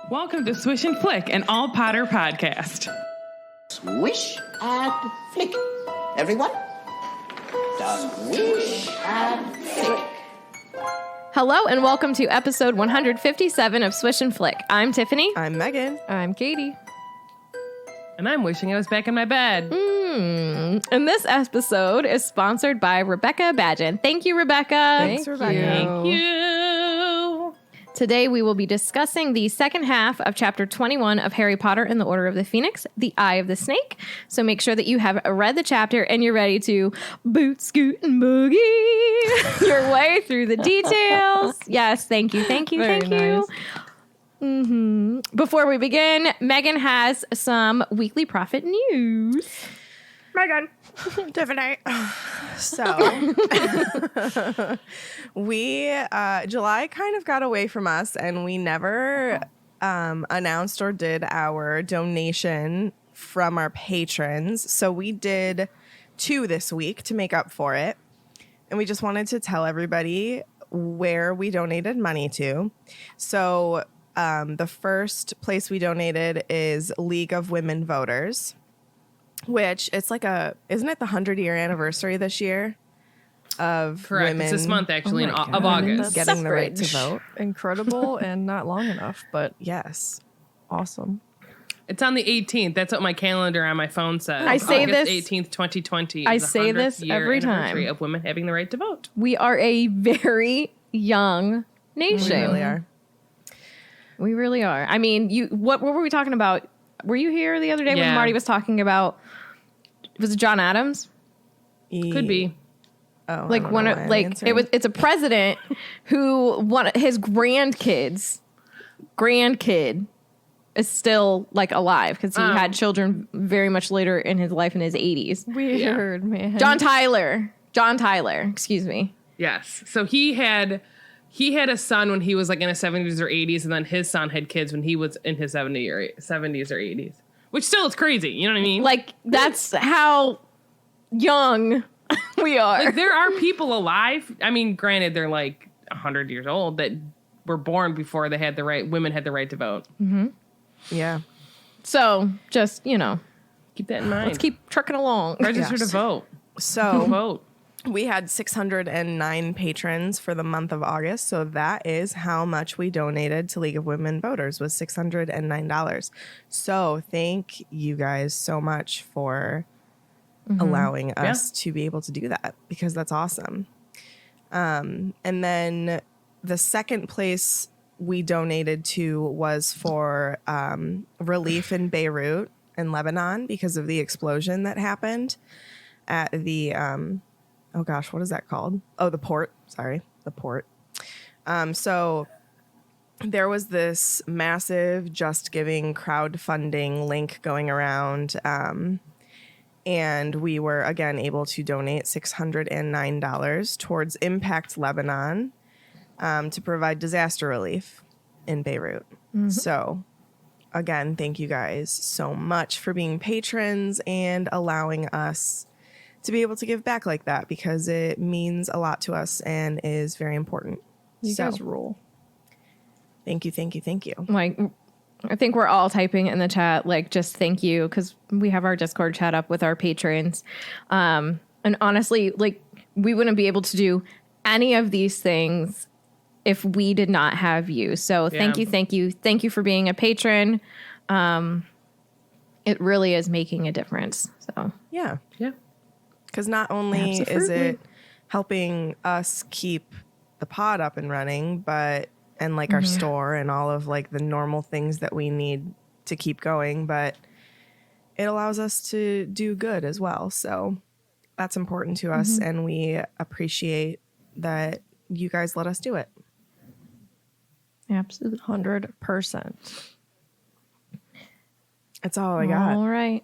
Welcome to Swish and Flick, an all Potter podcast. Swish and flick. Everyone? Swish and flick. Hello and welcome to episode 157 of Swish and Flick. I'm Tiffany. I'm Megan. I'm Katie. And I'm wishing I was back in my bed. And this episode is sponsored by Rebecca Badgen. Thank you, Rebecca. Thanks, Rebecca. Thank you. Today we will be discussing the second half of chapter 21 of Harry Potter and the Order of the Phoenix, The Eye of the Snake. So make sure that you have read the chapter and you're ready to boot, scoot, and boogie your way through the details. Yes, thank you. Very nice. Before we begin, Megan has some weekly profit news. Megan. Tiffany. So, July kind of got away from us and we never announced or did our donation from our patrons. So we did 2 this week to make up for it. And we just wanted to tell everybody where we donated money to. So the first place we donated is League of Women Voters, which it's like isn't it the 100-year anniversary this year of Correct. women? It's this month, actually, of God. August. That's Getting the right to suffrage. vote. Incredible and not long enough, but Yes. awesome. It's on the 18th. That's what my calendar on my phone says. I say August this- 18th, 2020. I is the say this 100th year every time. anniversary of women having the right to vote. We are a very young nation. We really are. We really are. I mean, what were we talking about? Were you here the other day when Yeah. Marty was talking about, was it John Adams? Could be. Oh, Like it's a president who his grandkid is still like alive because he had children very much later in his life in his 80s. Weird, man. John Tyler, excuse me. Yes. So he had a son when he was like in his 70s or 80s, and then his son had kids when he was in his 70s or 80s. Which still is crazy. You know what I mean? Like, that's how young we are. Like, there are people alive. I mean, granted, they're like 100 years old that were born before women had the right to vote. Yeah. So, just, Keep that in mind. let's keep trucking along. Register to vote. So Vote. we had 609 patrons for the month of August. So that is how much we donated to League of Women Voters, was $609. So thank you guys so much for allowing us to be able to do that, because that's awesome. And then the second place we donated to was for relief in Beirut in Lebanon because of the explosion that happened at the oh gosh, what is that called? Oh, the port. Sorry, the port. So there was this massive Just Giving crowdfunding link going around, and we were again able to donate $609 towards Impact Lebanon to provide disaster relief in Beirut. So again, thank you guys so much for being patrons and allowing us to be able to give back like that, because it means a lot to us and is very important. You guys rule. Thank you. Like, I think we're all typing in the chat, like, just thank you, because we have our Discord chat up with our patrons. And honestly, like, we wouldn't be able to do any of these things if we did not have you. So thank you. Thank you for being a patron. It really is making a difference. So Yeah. Yeah. Because not only is Absolutely. it helping us keep the pod up and running, and like our store and all of like the normal things that we need to keep going, but it allows us to do good as well. So that's important to us, and we appreciate that you guys let us do it. absolutely. 100%. That's all I got. All right.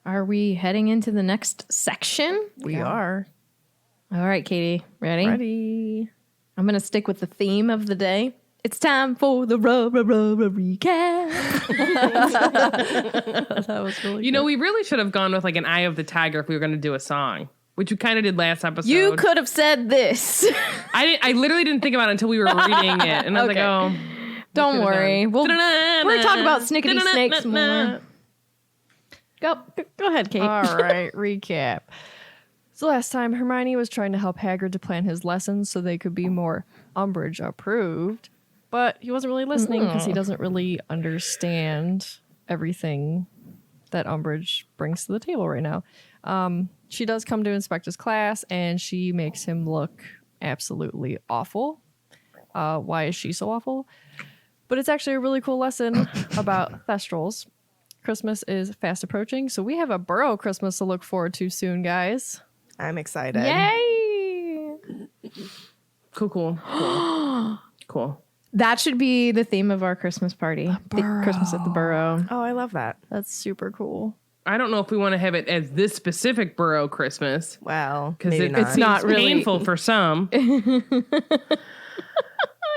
Are we heading into the next section? We are All right, Katie. Ready? ready. I'm going to stick with the theme of the day. It's time for the recap. That was really We really should have gone with like an Eye of the Tiger if we were going to do a song. which you kind of did last episode. You could have said this. I literally didn't think about it until we were reading it, and I was Okay. like, oh. Don't could've worry. done. We're talking about snickety snakes more. Go ahead, Kate. All right, recap. So last time, Hermione was trying to help Hagrid to plan his lessons so they could be more Umbridge approved, but he wasn't really listening because he doesn't really understand everything that Umbridge brings to the table right now. She does come to inspect his class, and she makes him look absolutely awful. Why is she so awful? But it's actually a really cool lesson about Thestrals. Christmas is fast approaching, so we have a Burrow Christmas to look forward to soon, guys. I'm excited. Yay! Cool. That should be the theme of our Christmas party. Christmas at the Burrow. Oh, I love that. That's super cool. I don't know if we want to have it as this specific Burrow Christmas Well, because maybe it's not really- painful for some.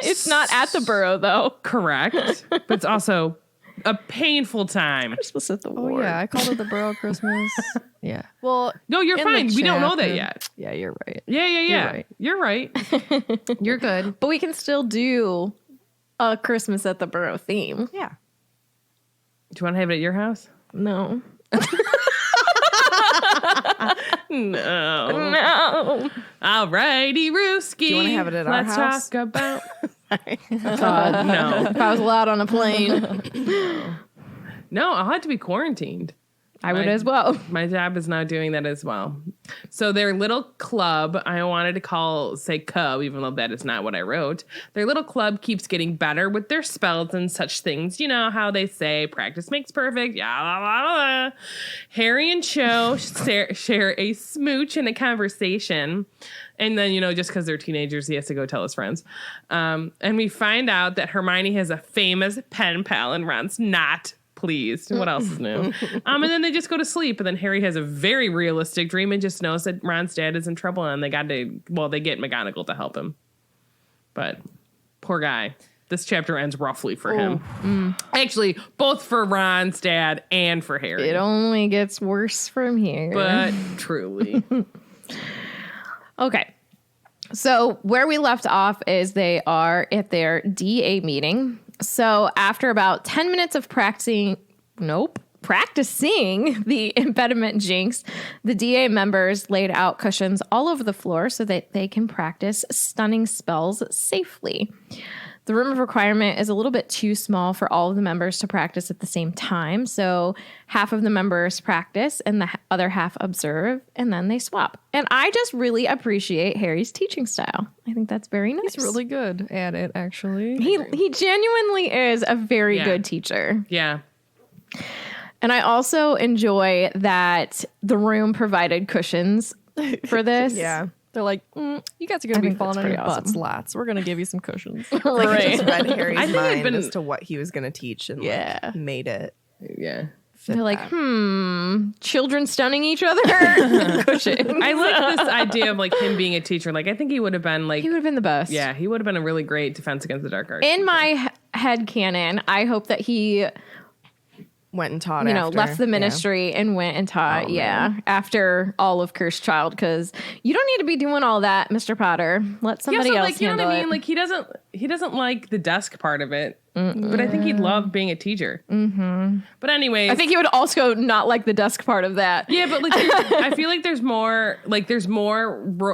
It's not at the Burrow, though. Correct, but it's also a painful time. Christmas at the Oh, Ward. yeah, I called it the Burrow Christmas. Yeah. Well, No, you're in the fine. We don't know that chapter- yet. Yeah, you're right. Yeah. You're right. You're good. But we can still do a Christmas at the Burrow theme. Yeah. Do you want to have it at your house? No. No. All righty, Rooski. Do you wanna have it at our Let's house? talk about. God, No. if I was allowed on a plane, No, I'll have to be quarantined. I would as well. My job is now doing that as well. So their little club, I wanted to say cub, even though that is not what I wrote. Their little club keeps getting better with their spells and such things. You know how they say practice makes perfect. Yeah, blah, blah, blah. Harry and Cho share a smooch and a conversation. And then, just because they're teenagers, he has to go tell his friends. And we find out that Hermione has a famous pen pal and Ron's not pleased. What else is new? And then they just go to sleep. And then Harry has a very realistic dream and just knows that Ron's dad is in trouble. And they get McGonagall to help him. But poor guy. This chapter ends roughly for him. Actually, both for Ron's dad and for Harry. It only gets worse from here. But truly. Okay. So where we left off is they are at their DA meeting. So after about 10 minutes of practicing the impediment jinx, the DA members laid out cushions all over the floor so that they can practice stunning spells safely. The room of requirement is a little bit too small for all of the members to practice at the same time. So half of the members practice and the other half observe, and then they swap. And I just really appreciate Harry's teaching style. I think that's very nice. He's really good at it, actually. He genuinely is a very Yeah. good teacher. Yeah. And I also enjoy that the room provided cushions for this. Yeah. They're like, you guys are going to be think falling that's on your pretty butts awesome. lots. We're going to give you some cushions. Like he just read Harry's I think it'd mind been- as to what he was going to teach and Yeah. made it. Yeah. fit They're like, that. children stunning each other? Cushions. I like this idea of like him being a teacher. Like I think he would have been like He would have been the best. yeah, he would have been a really great defense against the dark arts. In my head canon, I hope that he, Went and taught left the Yeah. ministry and went and taught, after all of Cursed Child, because you don't need to be doing all that, Mr. Potter. Let somebody else like you know handle what I mean? it. Like he doesn't like the desk part of it. But I think he'd love being a teacher. Mm-hmm. But anyways, I think he would also not like the desk part of that. yeah, but like I feel like there's more.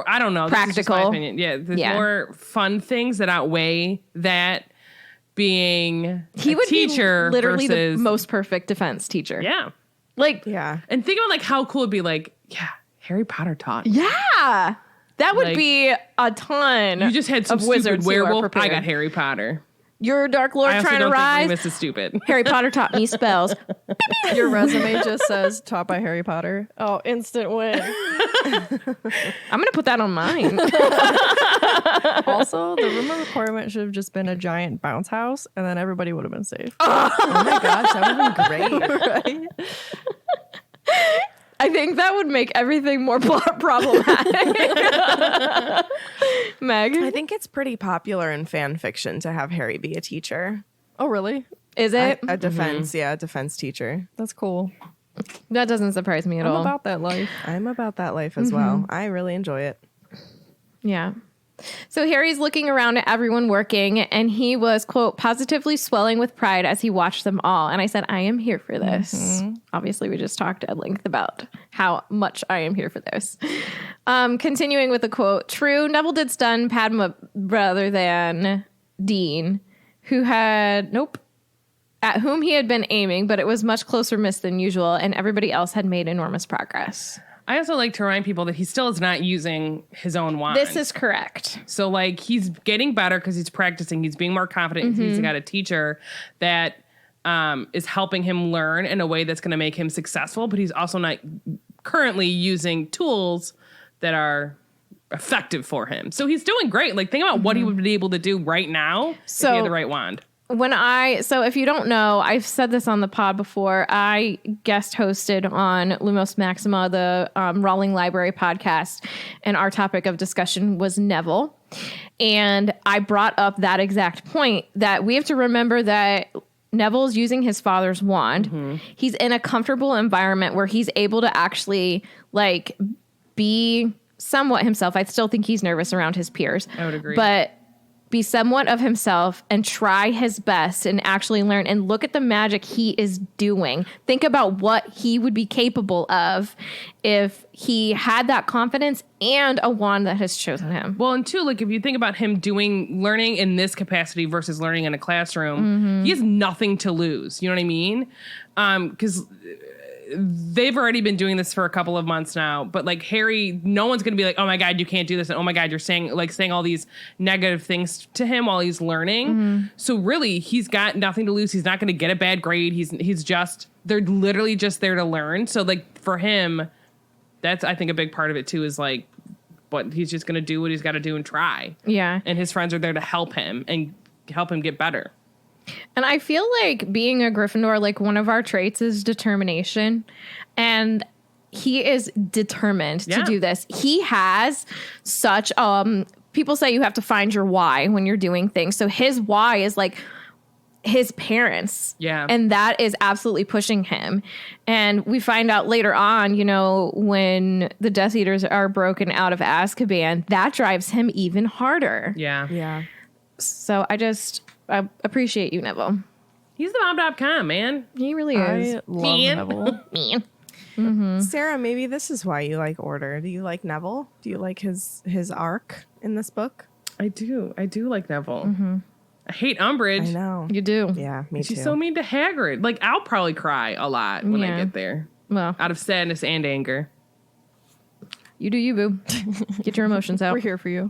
I don't know. This is just my Practical. opinion. Yeah, there's Yeah. more fun things that outweigh that being He a would teacher be literally versus, the most perfect defense teacher. Yeah, Like, Yeah. and think about like how cool it'd be. Like, yeah, Harry Potter taught. yeah. That would Like, be a ton. You just had some of stupid wizards who are werewolf. I prepared. got Harry Potter. You're a Dark Lord I also trying to don't rise. think Remus is stupid. Harry Potter taught me spells. Your resume just says taught by Harry Potter. Oh, instant win. I'm going to put that on mine. Also, the room of requirement should have just been a giant bounce house, and then everybody would have been safe. Oh my gosh, that would have been great. Right? I think that would make everything more problematic. Meg, I think it's pretty popular in fan fiction to have Harry be a teacher. Oh, really? is it? A defense, a defense teacher. That's cool. That doesn't surprise me at I'm all. about that life. I'm about that life as well. I really enjoy it. Yeah. So Harry's looking around at everyone working, and he was, quote, positively swelling with pride as he watched them all. And I said, I am here for this. Obviously, we just talked at length about how much I am here for this. Continuing with the quote, true, Neville did stun Padma rather than Dean, at whom he had been aiming, but it was much closer miss than usual, and everybody else had made enormous progress. I also like to remind people that he still is not using his own wand. This is correct. So, like, he's getting better because he's practicing. He's being more confident. He's got a teacher that is helping him learn in a way that's going to make him successful, but he's also not currently using tools that are effective for him. So he's doing great. Like, think about what he would be able to do right now if he had the right wand. So if you don't know, I've said this on the pod before, I guest hosted on Lumos Maxima, the Rawling Library podcast, and our topic of discussion was Neville. And I brought up that exact point, that we have to remember that Neville's using his father's wand. He's in a comfortable environment where he's able to actually, like, be somewhat himself. I still think he's nervous around his peers. I would agree. But be somewhat of himself and try his best and actually learn and look at the magic he is doing. Think about what he would be capable of if he had that confidence and a wand that has chosen him. Well, and two, like, if you think about him learning in this capacity versus learning in a classroom, he has nothing to lose. You know what I mean? Because they've already been doing this for a couple of months now, but like Harry, no one's going to be like, oh my God, you can't do this. And oh my God, you're saying all these negative things to him while he's learning. So really he's got nothing to lose. He's not going to get a bad grade. They're literally just there to learn. So like for him, that's, I think, a big part of it too, is like, but he's just going to do what he's got to do and try. Yeah. And his friends are there to help him and help him get better. And I feel like being a Gryffindor, like one of our traits is determination. And he is determined to do this. He has such, people say you have to find your why when you're doing things. So his why is like his parents. Yeah. And that is absolutely pushing him. And we find out later on, you know, when the Death Eaters are broken out of Azkaban, that drives him even harder. Yeah. Yeah. So I appreciate you, Neville. He's the mom.com, man. He really is. I love Neville. Man. Sarah, maybe this is why you like Order. Do you like Neville? Do you like his arc in this book? I do like Neville. I hate Umbridge. I know. You do. Yeah, me too. She's so mean to Hagrid. Like, I'll probably cry a lot when I get there. Well, Out of sadness and anger. you do you, boo. Get your emotions out. We're here for you.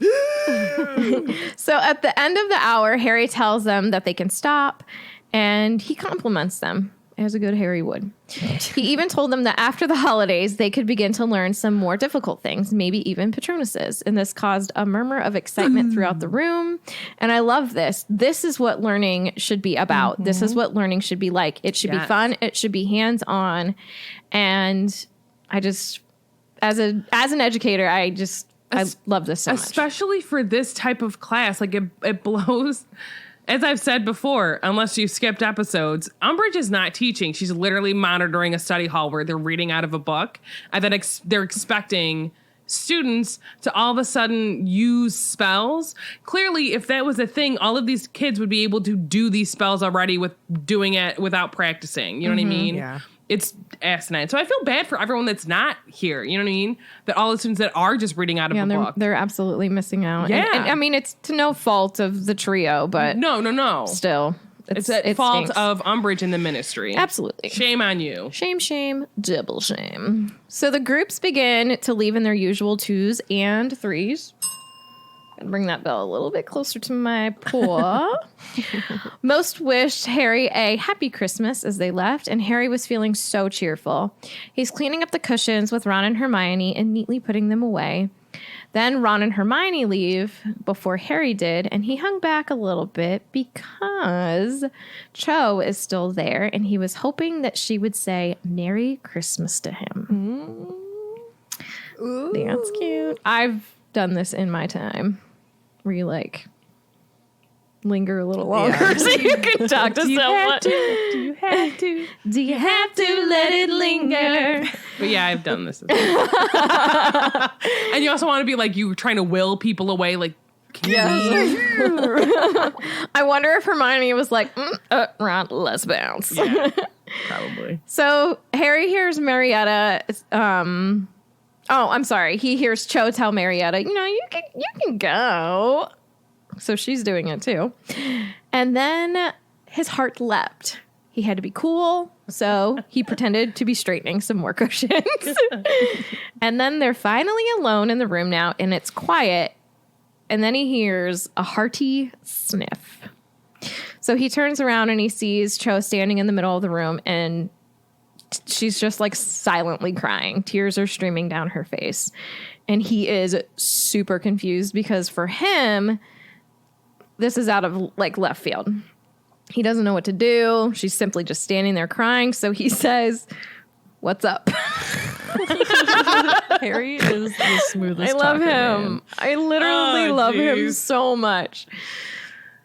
So at the end of the hour, Harry tells them that they can stop, and he compliments them, as a good Harry would. He even told them that after the holidays, they could begin to learn some more difficult things, maybe even Patronuses. And this caused a murmur of excitement throughout the room. And I love this. This is what learning should be about. This is what learning should be like. It should be fun. It should be hands-on. And I just, as an educator, I love this so much. Especially for this type of class. Like, it blows. As I've said before, unless you skipped episodes, Umbridge is not teaching. She's literally monitoring a study hall where they're reading out of a book. And then they're expecting students to all of a sudden use spells. Clearly, if that was a thing, all of these kids would be able to do these spells already with doing it without practicing. You know what I mean? Yeah. It's asinine. So I feel bad for everyone that's not here. You know what I mean? That all the students that are just reading out of a book. They're absolutely missing out. Yeah. And I mean, it's to no fault of the trio, but No. still. It's at fault stinks. of Umbridge and the Ministry. Absolutely. Shame on you. Shame, double shame. So the groups begin to leave in their usual 2s and 3s. And bring that bell a little bit closer to my paw. Most wished Harry a happy Christmas as they left, and Harry was feeling so cheerful. He's cleaning up the cushions with Ron and Hermione and neatly putting them away. Then Ron and Hermione leave before Harry did, and he hung back a little bit because Cho is still there, and he was hoping that she would say Merry Christmas to him. Ooh. That's cute. I've done this in my time. Where you like linger a little longer so you can talk to someone. Do you have to? Do you have to let it linger? But yeah, I've done this. And you also want to be like, you trying to will people away. Like, I wonder if Hermione was like, Ron, let's bounce. Yeah, probably. So Harry hears Marietta. I'm sorry. He hears Cho tell Marietta, you can go. So she's doing it too. And then his heart leapt. He had to be cool. So he pretended to be straightening some more cushions. And then they're finally alone in the room now, and it's quiet. And then he hears a hearty sniff. So he turns around and he sees Cho standing in the middle of the room, and she's just like silently crying. Tears are streaming down her face. And he is super confused because for him, this is out of like left field. He doesn't know what to do. She's simply just standing there crying. So he says, "What's up?" Harry is the smoothest. I love talker, him. man. I literally love him geez. so much.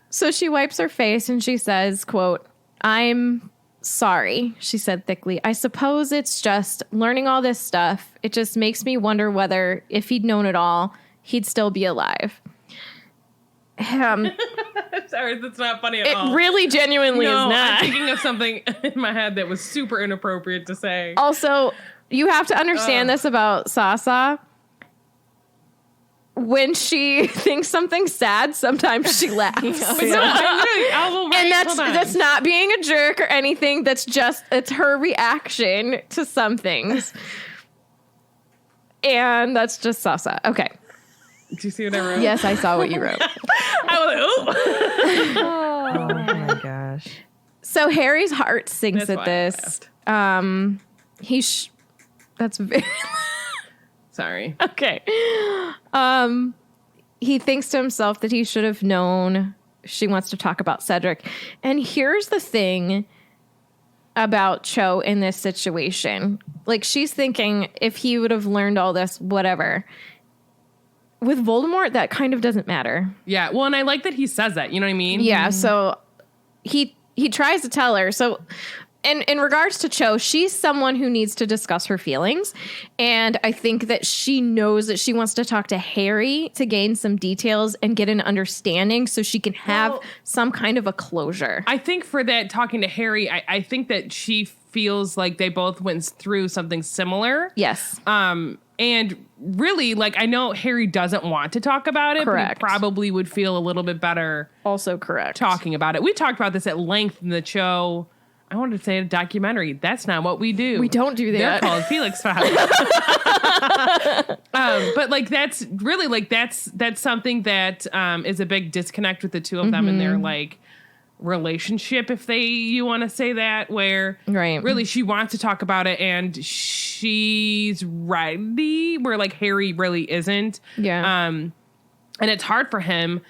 So she wipes her face and she says, quote, "I'm sorry," she said thickly. "I suppose it's just learning all this stuff. It just makes me wonder whether if he'd known it all, he'd still be alive." Sorry, that's not funny at all. It really genuinely is no, not. I'm thinking of something in my head that was super inappropriate to say. Also, you have to understand this about Sasa. When she thinks something's sad, sometimes she laughs. But no, I will write, And hold on. that's not being a jerk or anything. That's just, it's her reaction to some things. And that's just Sasa. Okay. Do you see what I wrote? Yes, I saw what you wrote. I was like, ooh. Oh my gosh. So Harry's heart sinks That's at why I this. That's very Sorry. okay. He thinks to himself that he should have known. She wants to talk about Cedric. And here's the thing about Cho in this situation. Like, she's thinking if he would have learned all this, whatever. With Voldemort, that kind of doesn't matter. Yeah. Well, and I like that he says that. You know what I mean? Yeah, so he tries to tell her. So in regards to Cho, she's someone who needs to discuss her feelings. And I think that she knows that she wants to talk to Harry to gain some details and get an understanding so she can have some kind of a closure. I think for that, talking to Harry, I think that she feels like they both went through something similar. Yes. And really, like, I know Harry doesn't want to talk about it, Correct. but he probably would feel a little bit better Also correct. talking about it. We talked about this at length in the show. I wanted to say a documentary. That's not what we do. We don't do They're that. called Felix Files. But like, that's really like, that's something that is a big disconnect with the two of them in their like relationship, if you want to say that, where Right. really she wants to talk about it and she's ready, where like Harry really isn't. Yeah. And it's hard for him.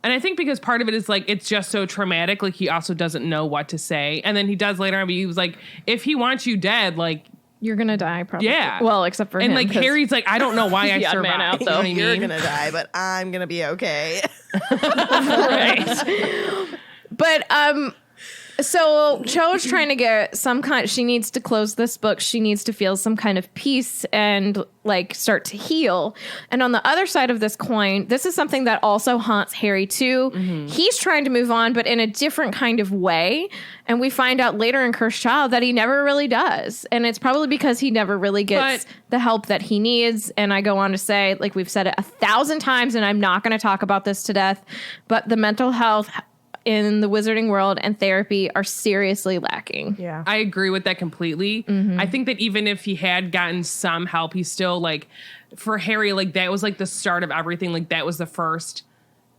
And I think because part of it is like, it's just so traumatic. Like, he also doesn't know what to say. And then he does later on, but he was like, if he wants you dead, like, You're going to die probably. Yeah. Well, except for and him. like 'cause- Harry's like, I don't know why I The odd survived. man out, You know what I You're mean? gonna die, but I'm gonna be okay. Right. But so Cho's trying to get some kind, she needs to close this book. She needs to feel some kind of peace and like start to heal. And on the other side of this coin, this is something that also haunts Harry too. Mm-hmm. He's trying to move on, but in a different kind of way. And we find out later in Cursed Child that he never really does. And it's probably because he never really gets the help that he needs. And I go on to say, like we've said it 1,000 times, and I'm not going to talk about this to death, but the mental health in the wizarding world and therapy are seriously lacking. Yeah. I agree with that completely. I think that even if he had gotten some help, he's still like, for Harry, like that was like the start of everything. Like that was the first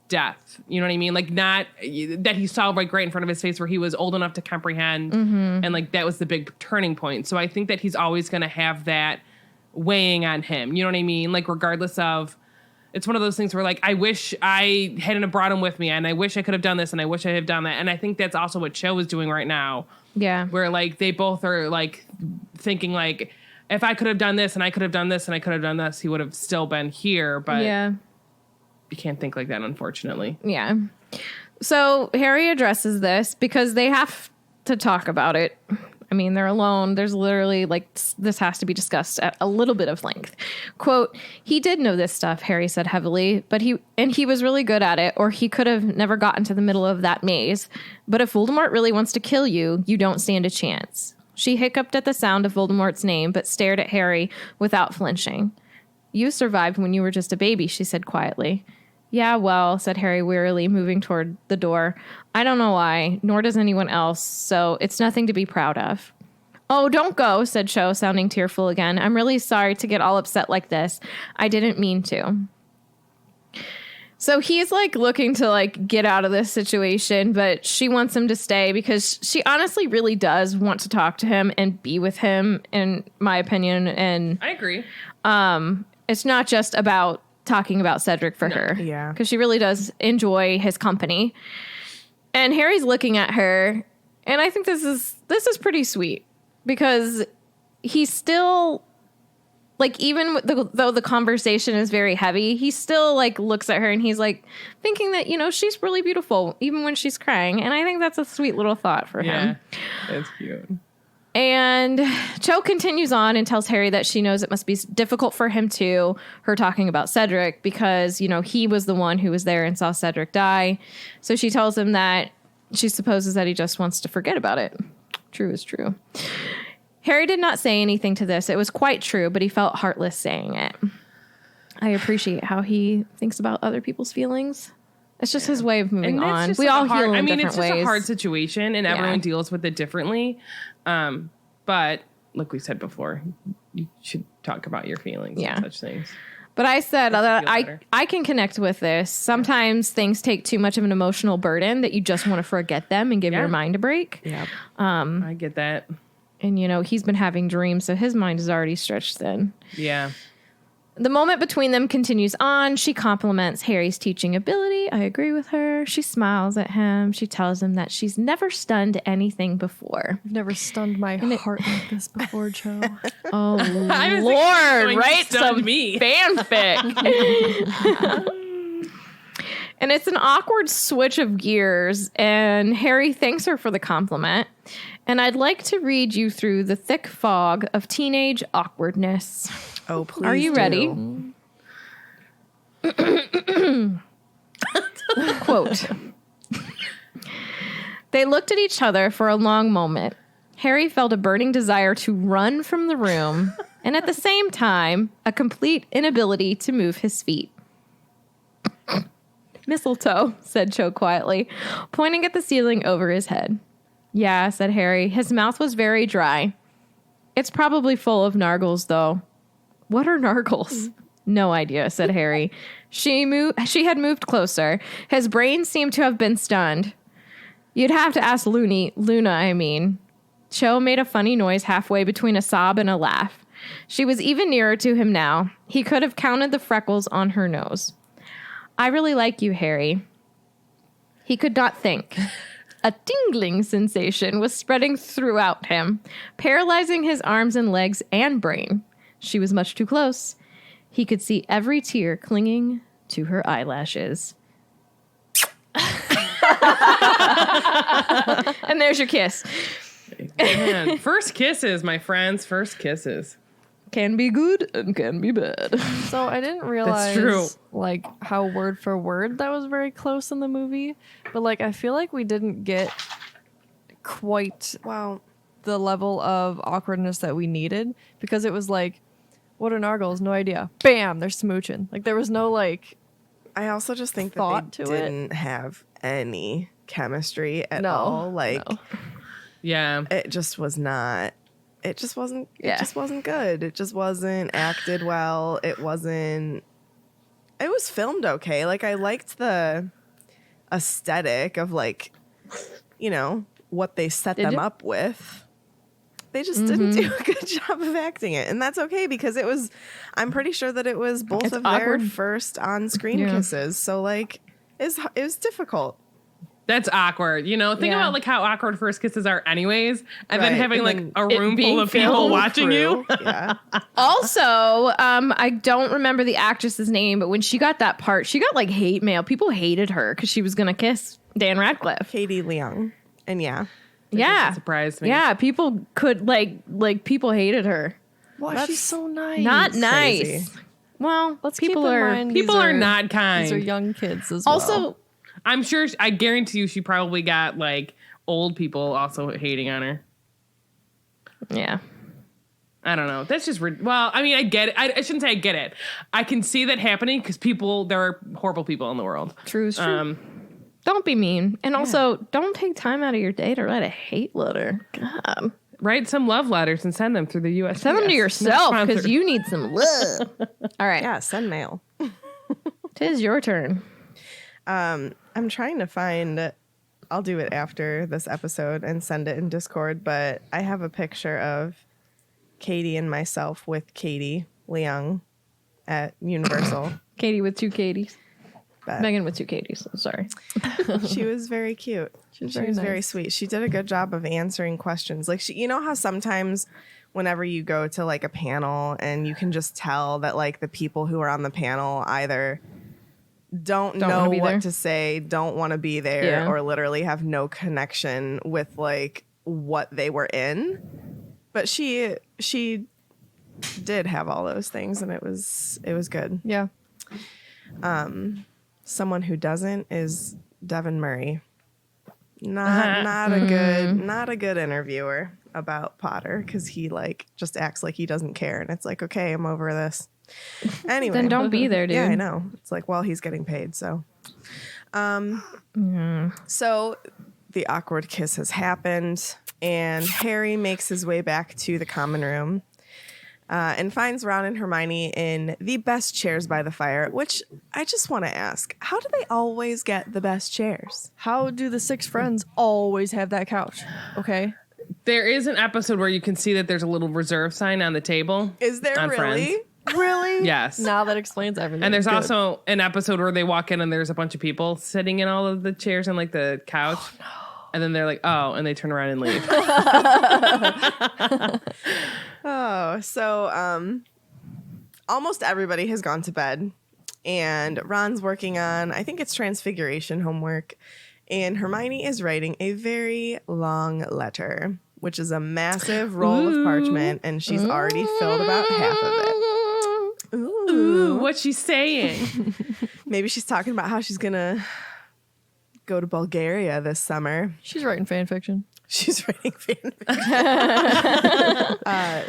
death. You know what I mean? Like not that he saw like right in front of his face where he was old enough to comprehend. And like that was the big turning point. So I think that he's always going to have that weighing on him. You know what I mean? Like regardless of, it's one of those things where like, I wish I hadn't brought him with me, and I wish I could have done this, and I wish I had done that. And I think that's also what Cho is doing right now, Yeah. where like they both are like thinking like, if I could have done this and I could have done this and I could have done this, he would have still been here. But Yeah. you can't think like that, unfortunately. Yeah. So Harry addresses this because they have to talk about it. I mean, they're alone. There's literally this has to be discussed at a little bit of length. Quote, he did know this stuff, Harry said heavily, but he was really good at it, or he could have never gotten to the middle of that maze. But if Voldemort really wants to kill you, you don't stand a chance. She hiccuped at the sound of Voldemort's name, but stared at Harry without flinching. You survived when you were just a baby, she said quietly. Yeah, well, said Harry wearily, moving toward the door. I don't know why, nor does anyone else, so it's nothing to be proud of. Oh, don't go, said Cho, sounding tearful again. I'm really sorry to get all upset like this. I didn't mean to. So he's looking to get out of this situation, but she wants him to stay because she honestly really does want to talk to him and be with him, in my opinion. And I agree. It's not just about talking about Cedric for her. Yeah. Because she really does enjoy his company. And Harry's looking at her, and I think this is pretty sweet because he's still even though the conversation is very heavy, he still looks at her and he's thinking that, she's really beautiful even when she's crying. And I think that's a sweet little thought for him. That's cute. And Cho continues on and tells Harry that she knows it must be difficult for him too, her talking about Cedric, because, he was the one who was there and saw Cedric die. So she tells him that she supposes that he just wants to forget about it. True is true. Harry did not say anything to this. It was quite true, but he felt heartless saying it. I appreciate how he thinks about other people's feelings. It's just his way of moving on. We all heal in different ways. It's just a hard situation, and everyone deals with it differently. But like we said before, you should talk about your feelings and such things. But I said that I can connect with this. Sometimes things take too much of an emotional burden that you just want to forget them and give your mind a break. Yeah. I get that. And, he's been having dreams, so his mind is already stretched thin. Yeah. The moment between them continues on. She compliments Harry's teaching ability. I agree with her. She smiles at him. She tells him that she's never stunned anything before. I've never stunned my heart like this before, Joe. Oh, Lord, right? Some me. fanfic. And it's an awkward switch of gears, and Harry thanks her for the compliment. And I'd like to read you through the thick fog of teenage awkwardness. Oh, please. Are you ready? Quote. They looked at each other for a long moment. Harry felt a burning desire to run from the room, and at the same time, a complete inability to move his feet. Mistletoe, said Cho quietly, pointing at the ceiling over his head. Yeah, said Harry. His mouth was very dry. It's probably full of nargles, though. What are nargles? No idea, said Harry. She had moved closer. His brain seemed to have been stunned. You'd have to ask Luna, I mean. Cho made a funny noise halfway between a sob and a laugh. She was even nearer to him now. He could have counted the freckles on her nose. I really like you, Harry. He could not think. A tingling sensation was spreading throughout him, paralyzing his arms and legs and brain. She was much too close. He could see every tear clinging to her eyelashes. And there's your kiss. Man, first kisses, my friends. First kisses. Can be good and can be bad. So I didn't realize how word for word that was very close in the movie. But I feel like we didn't get quite the level of awkwardness that we needed, because it was what are nargles? No idea. Bam, they're smooching. There was no I also just think that they didn't have any chemistry at all. No. Yeah. It just was not. It just wasn't. It just wasn't good. It just wasn't acted well. It wasn't. It was filmed okay. I liked the aesthetic of what they set them up with. They just didn't do a good job of acting it, and that's okay because it was. I'm pretty sure that it was both of their first on-screen kisses. So it was difficult. That's awkward. Think about how awkward first kisses are anyways. And then having a room full of people watching you. Yeah. Also, I don't remember the actress's name, but when she got that part, she got hate mail. People hated her because she was going to kiss Dan Radcliffe. Katie Leung. And That surprised me. Yeah, people could like people hated her. Why she's so nice. Not nice. Crazy. Well, Let's people keep in are mind People are not kind. These are young kids as also well. I'm sure. I guarantee you, she probably got like old people also hating on her. yeah. I don't know. That's just well. I mean, I get it. I shouldn't say I get it. I can see that happening because there are horrible people in the world. True is true. Don't be mean. And also, don't take time out of your day to write a hate letter. God. Write some love letters and send them through the U.S. Send them to yourself because you need some love. All right. Yeah, send mail. Tis your turn. I'm trying to find. I'll do it after this episode and send it in Discord. But I have a picture of Katie and myself with Katie Leung at Universal. Katie with 2 Katies. But Megan with 2 Katies. I'm sorry. she was very cute. She was very sweet. She did a good job of answering questions. Like you know how sometimes whenever you go to like a panel and you can just tell that like the people who are on the panel either don't know what to say, don't want to be there, or literally have no connection with like what they were in. But she did have all those things, and it was good. Yeah. Someone who doesn't is Devin Murray. Not a good interviewer about Potter because he like just acts like he doesn't care, and it's like, okay, I'm over this. Anyway, Then don't be there, dude. Yeah, I know. It's like, well, he's getting paid, so. So the awkward kiss has happened, and Harry makes his way back to the common room. And finds Ron and Hermione in the best chairs by the fire, which I just want to ask, how do they always get the best chairs? How do the 6 friends always have that couch? Okay. There is an episode where you can see that there's a little reserve sign on the table. Is there on really? Friends. Really? Yes. Now that explains everything. And there's Good. also an episode where they walk in and there's a bunch of people sitting in all of the chairs and like the couch. Oh, no. And then they're like, oh, and they turn around and leave. So almost everybody has gone to bed, and Ron's working on, I think it's transfiguration homework, and Hermione is writing a very long letter, which is a massive roll of parchment, and she's already filled about half of it. Ooh, what's she saying? Maybe she's talking about how she's gonna go to Bulgaria this summer. She's writing fan fiction. She's writing fan fiction.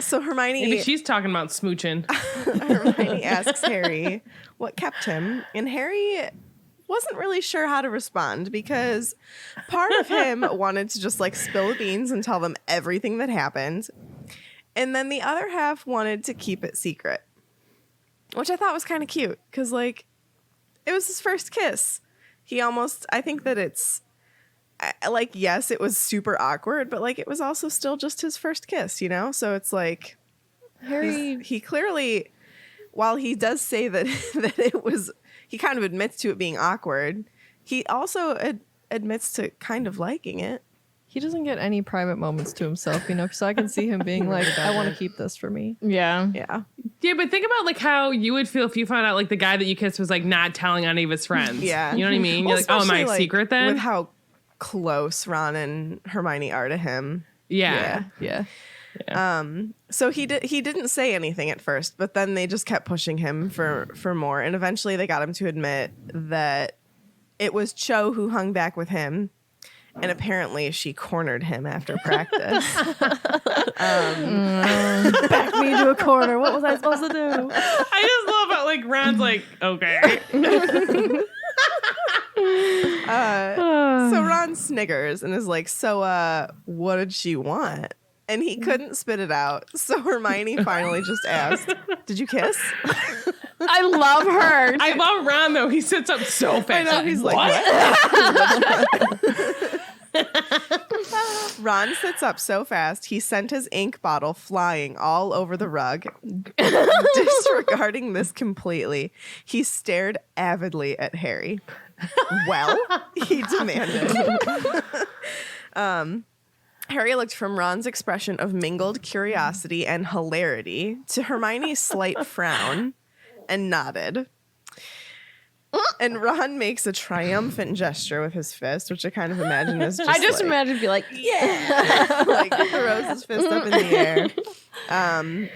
So Hermione... Maybe she's talking about smooching. Hermione asks Harry what kept him, and Harry wasn't really sure how to respond because part of him wanted to just like spill the beans and tell them everything that happened, and then the other half wanted to keep it secret, which I thought was kind of cute because like it was his first kiss. I think that it's like, yes, it was super awkward, but like it was also still just his first kiss, you know? So it's like he clearly, while he does say that it was, he kind of admits to it being awkward, he also admits to kind of liking it. He doesn't get any private moments to himself, you know, because I can see him being like, I want to keep this for me. Yeah. Yeah. Yeah, but think about like how you would feel if you found out like the guy that you kissed was like not telling any of his friends. Yeah. You know what I mean? Well, You're like, oh, am I a especially, secret then? With how close Ron and Hermione are to him. Yeah. So he didn't say anything at first, but then they just kept pushing him for more, and eventually they got him to admit that it was Cho who hung back with him, and apparently she cornered him after practice. Back me into a corner. What was I supposed to do? I just love how like Ron's like, okay. So Ron sniggers and is like, so what did she want? And he couldn't spit it out. So Hermione finally just asked, did you kiss? I love her. I love Ron though. He sits up so fast. I know, he's like, what? Ron sits up so fast, he sent his ink bottle flying all over the rug. Disregarding this completely, he stared avidly at Harry. Well, he demanded. Harry looked from Ron's expression of mingled curiosity and hilarity to Hermione's slight frown and nodded. And Ron makes a triumphant gesture with his fist, which I kind of imagine is just I just like, imagine be like, like throws his fist up in the air.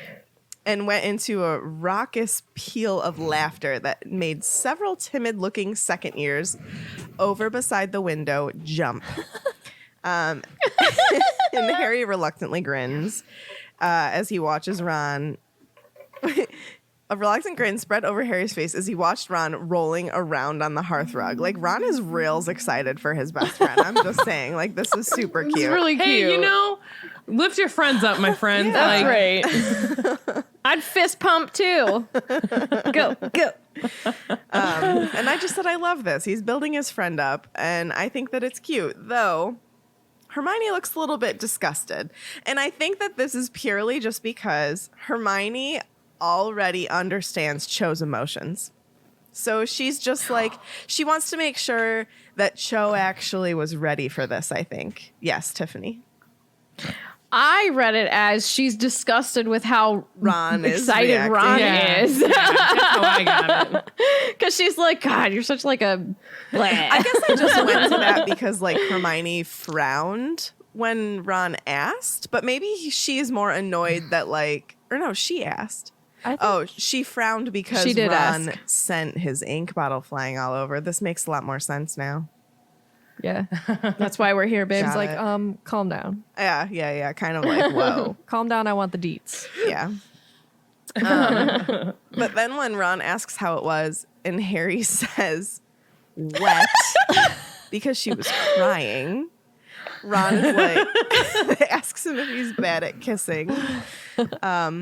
And went into a raucous peal of laughter that made several timid-looking second ears over beside the window jump. And Harry reluctantly grins as he watches Ron. A reluctant grin spread over Harry's face as he watched Ron rolling around on the hearth rug. Like, Ron is real excited for his best friend. I'm just saying, like, this is super cute. it's really cute. Hey, you know, lift your friends up, my friend. That's Like, right. I'd fist pump too. Go. And I just said, I love this. He's building his friend up, and I think that it's cute. Though, Hermione looks a little bit disgusted. And I think that this is purely just because Hermione already understands Cho's emotions. So she's just like, she wants to make sure that Cho actually was ready for this, I think. Yes, Tiffany. I read it as she's disgusted with how Ron is excited reacting. Ron Yeah. is. that's how I got it. Because she's like, God, you're such like a blah. I guess I just went to that because like Hermione frowned when Ron asked, but maybe she is more annoyed that like, or no, she asked. She frowned because She did Ron ask. sent his ink bottle flying all over. This makes a lot more sense now. Yeah. That's why we're here, babe. It's Got like, it. calm down. Yeah. Kind of like, whoa. Calm down. I want the deets. Yeah. But then when Ron asks how it was, and Harry says, wet, because she was crying, Ron is like, asks him if he's bad at kissing. I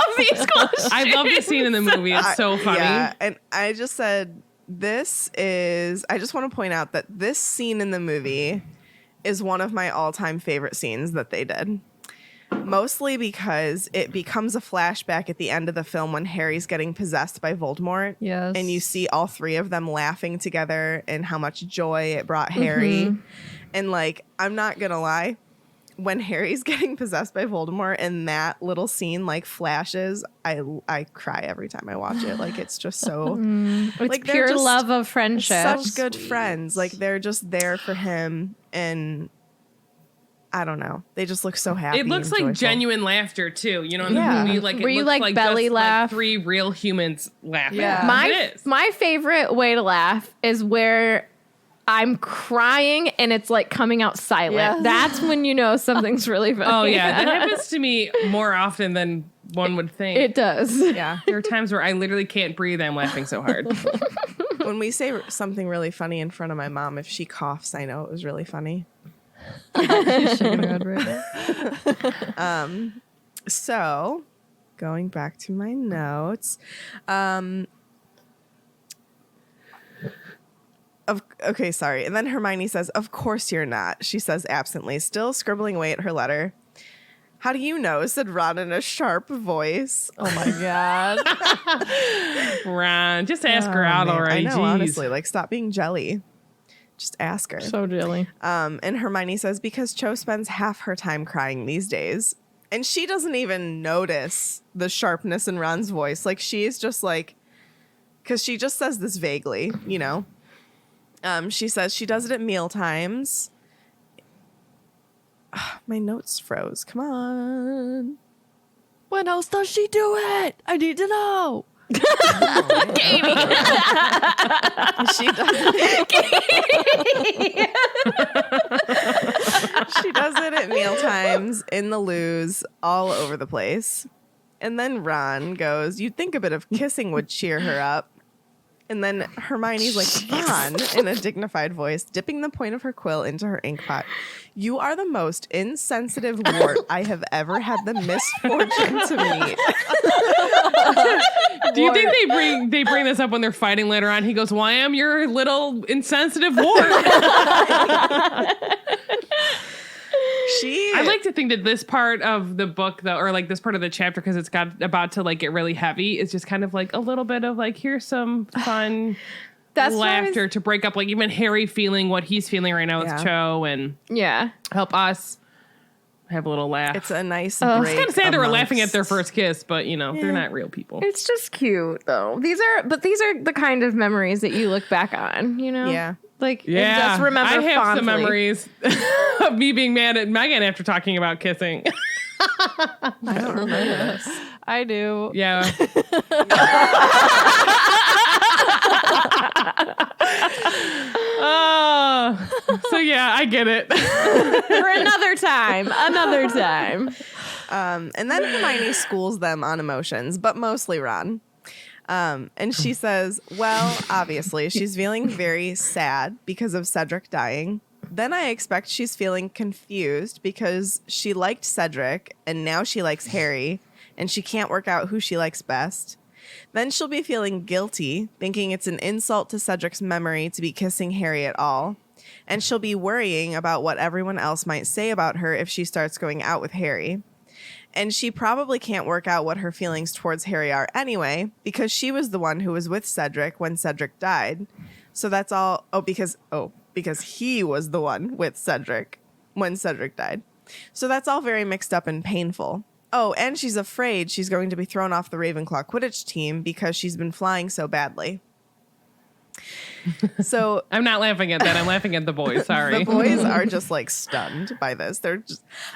love these questions. I love the scene in the movie. It's so funny. Yeah, and I just said, I just want to point out that this scene in the movie is one of my all-time favorite scenes that they did. Mostly because it becomes a flashback at the end of the film when Harry's getting possessed by Voldemort. Yes. And you see all three of them laughing together and how much joy it brought Harry. And like, I'm not gonna lie, when Harry's getting possessed by Voldemort and that little scene like flashes, I cry every time I watch it. Like, it's just so It's like, they're pure just love of friendship. such good friends. Like, they're just there for him, and I don't know. They just look so happy. It looks and like joyful. genuine laughter too. You know, in Yeah. the movie, like it Where you, looks like, belly just, laugh? like three real humans laughing. Yeah. It is. My favorite way to laugh is where I'm crying and it's like coming out silent. Yeah. That's when you know something's really funny. Oh yeah, that happens to me more often than one would think. It does. Yeah. There are times where I literally can't breathe. I'm laughing so hard. When we say something really funny in front of my mom, if she coughs, I know it was really funny. Shaking her head right now. So, going back to my notes, okay, sorry. And then Hermione says, "Of course you're not," she says absently, still scribbling away at her letter. "How do you know?" said Ron in a sharp voice. Oh my God. Ron, just ask her out Man, already. I know, Jeez. honestly. Like, stop being jelly. Just ask her. So jelly. And Hermione says, because Cho spends half her time crying these days. And she doesn't even notice the sharpness in Ron's voice. Like, she's just like, because she just says this vaguely, you know. She says she does it at meal times. My notes froze. Come on. When else does she do it? I need to know. She does it. She does it at meal times, in the loos, all over the place. And then Ron goes, "You'd think a bit of kissing would cheer her up." And then Hermione's like, "Ron," in a dignified voice, dipping the point of her quill into her ink pot, "You are the most insensitive wart I have ever had the misfortune to meet." Do you think they bring this up when they're fighting later on? He goes, "Well, I am your little insensitive wart." I like to think that this part of the book, though, or like this part of the chapter, because it's got about to like get really heavy, is just kind of like a little bit of like, here's some fun That's laughter to break up, like even Harry feeling what he's feeling right now with Yeah. Cho, and Yeah. help us have a little laugh. It's a nice I break. was going to say they were laughing at amongst- their first kiss, but they're not real people. It's just cute though. These are the kind of memories that you look back on, Yeah. Like, Yeah, and just remember I have fondly. some memories of me being mad at Megan after talking about kissing. I don't remember this. I do. Yeah. So yeah, I get it. For another time. And then Hermione schools them on emotions, but mostly Ron. And she says, well, obviously, she's feeling very sad because of Cedric dying. Then I expect she's feeling confused because she liked Cedric and now she likes Harry and she can't work out who she likes best. Then she'll be feeling guilty, thinking it's an insult to Cedric's memory to be kissing Harry at all. And she'll be worrying about what everyone else might say about her if she starts going out with Harry. And she probably can't work out what her feelings towards Harry are anyway, because she was the one who was with Cedric when Cedric died. So that's all. Because he was the one with Cedric when Cedric died. So that's all very mixed up and painful. Oh, and she's afraid she's going to be thrown off the Ravenclaw Quidditch team because she's been flying so badly. So I'm not laughing at that. I'm laughing at the boys. Sorry. the boys are just like stunned by this.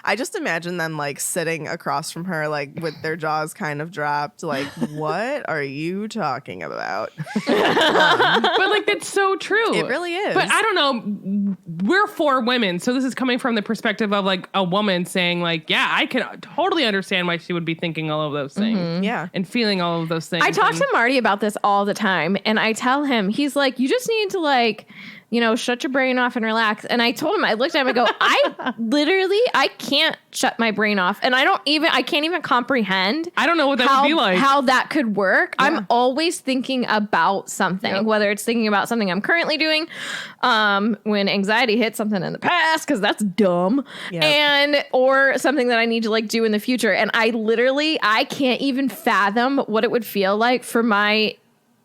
I just imagine them like sitting across from her, like with their jaws kind of dropped. Like, what are you talking about? But like, that's so true. It really is. But I don't know. We're 4 women. So this is coming from the perspective of like a woman saying like, yeah, I can totally understand why she would be thinking all of those things. Yeah. And feeling all of those things. I talk And- to Marty about this all the time, and I tell him, he's like, you just need to like, shut your brain off and relax. And I told him, I looked at him and go, I can't shut my brain off. And I can't even comprehend. I don't know what that would be like. How that could work. Yeah. I'm always thinking about something, whether it's thinking about something I'm currently doing, when anxiety hits something in the past, because that's dumb, or something that I need to like do in the future. And I can't even fathom what it would feel like for my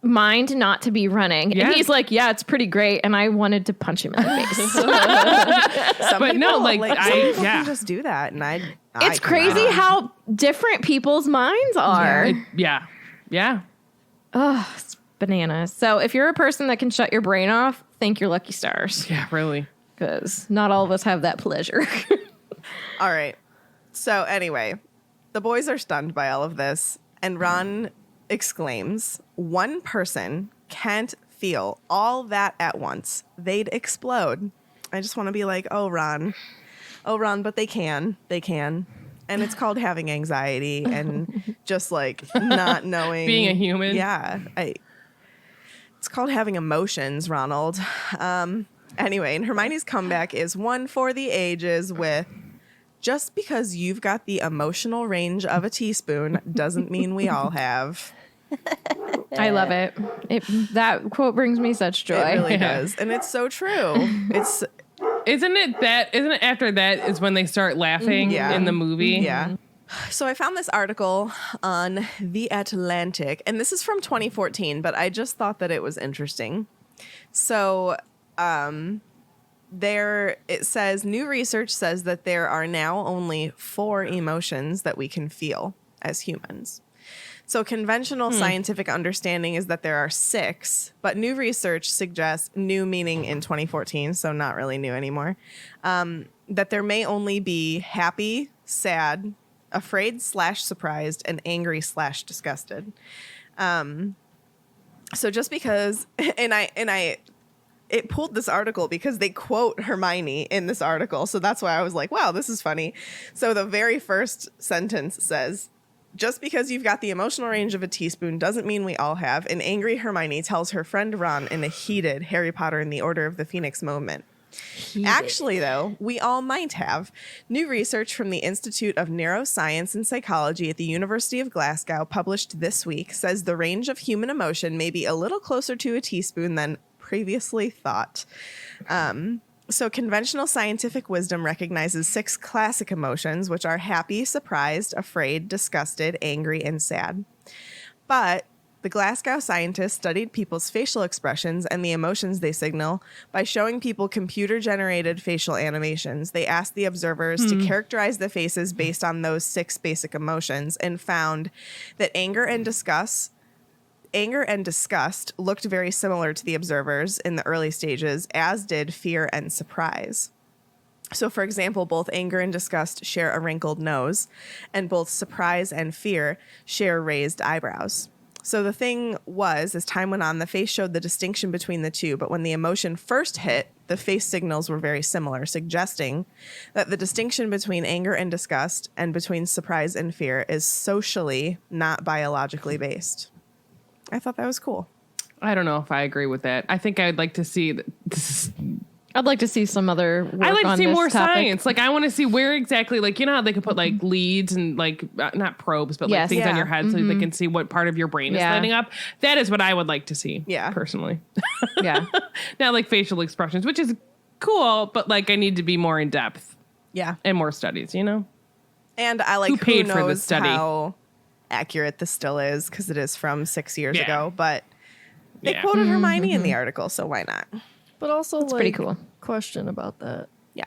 mind not to be running. Yeah. And he's like, yeah, it's pretty great. And I wanted to punch him in the face. But no, like, some people can just do that. And It's crazy how different people's minds are. Yeah. Oh, it's bananas. So if you're a person that can shut your brain off, thank your lucky stars. Yeah, really. Because not all of us have that pleasure. All right. So anyway, the boys are stunned by all of this. And Ron exclaims, one person can't feel all that at once. They'd explode. I just want to be like, oh, Ron, but they can. And it's called having anxiety and just like not knowing. Being a human. Yeah. It's called having emotions, Ronald. Anyway, and Hermione's comeback is one for the ages with, just because you've got the emotional range of a teaspoon doesn't mean we all have. I love it. That quote brings me such joy. It really does. And it's so true. Isn't it after that is when they start laughing in the movie? Yeah. So I found this article on The Atlantic, and this is from 2014, but I just thought that it was interesting. So it says, new research says that there are now only 4 emotions that we can feel as humans. So conventional scientific understanding is that there are 6, but new research suggests, new meaning in 2014, so not really new anymore, that there may only be happy, sad, afraid/surprised, and angry/disgusted. So just because, it pulled this article because they quote Hermione in this article. So that's why I was like, wow, this is funny. So the very first sentence says, just because you've got the emotional range of a teaspoon doesn't mean we all have. An angry Hermione tells her friend Ron in a heated Harry Potter and the Order of the Phoenix moment. Actually, though, we all might have. New research from the Institute of Neuroscience and Psychology at the University of Glasgow, published this week, says the range of human emotion may be a little closer to a teaspoon than previously thought. So conventional scientific wisdom recognizes 6 classic emotions, which are happy, surprised, afraid, disgusted, angry, and sad. But The Glasgow scientists studied people's facial expressions and the emotions they signal by showing people computer-generated facial animations. They asked the observers to characterize the faces based on those 6 basic emotions and found that anger and disgust looked very similar to the observers in the early stages, as did fear and surprise. So, for example, both anger and disgust share a wrinkled nose, and both surprise and fear share raised eyebrows. So the thing was, as time went on, the face showed the distinction between the two, but when the emotion first hit, the face signals were very similar, suggesting that the distinction between anger and disgust and between surprise and fear is socially, not biologically based. I thought that was cool. I don't know if I agree with that. I think I'd like to see I'd like to see some other work I like to on see this more topic. science. Like, I want to see where exactly, like, you know how they could put, like, leads and, like, not probes, but, like, Yes. things on Yeah. your head so they can see what part of your brain is Yeah. lighting up. That is what I would like to see, Yeah. personally. Yeah. Not, like, facial expressions, which is cool, but, like, I need to be more in depth Yeah. and more studies, you know? And I like Who paid who for knows this study? how accurate this still is, because it is from 6 years Yeah. ago, but they Yeah. quoted Hermione in the article, so why not? But also, It's pretty cool. Question about that. Yeah.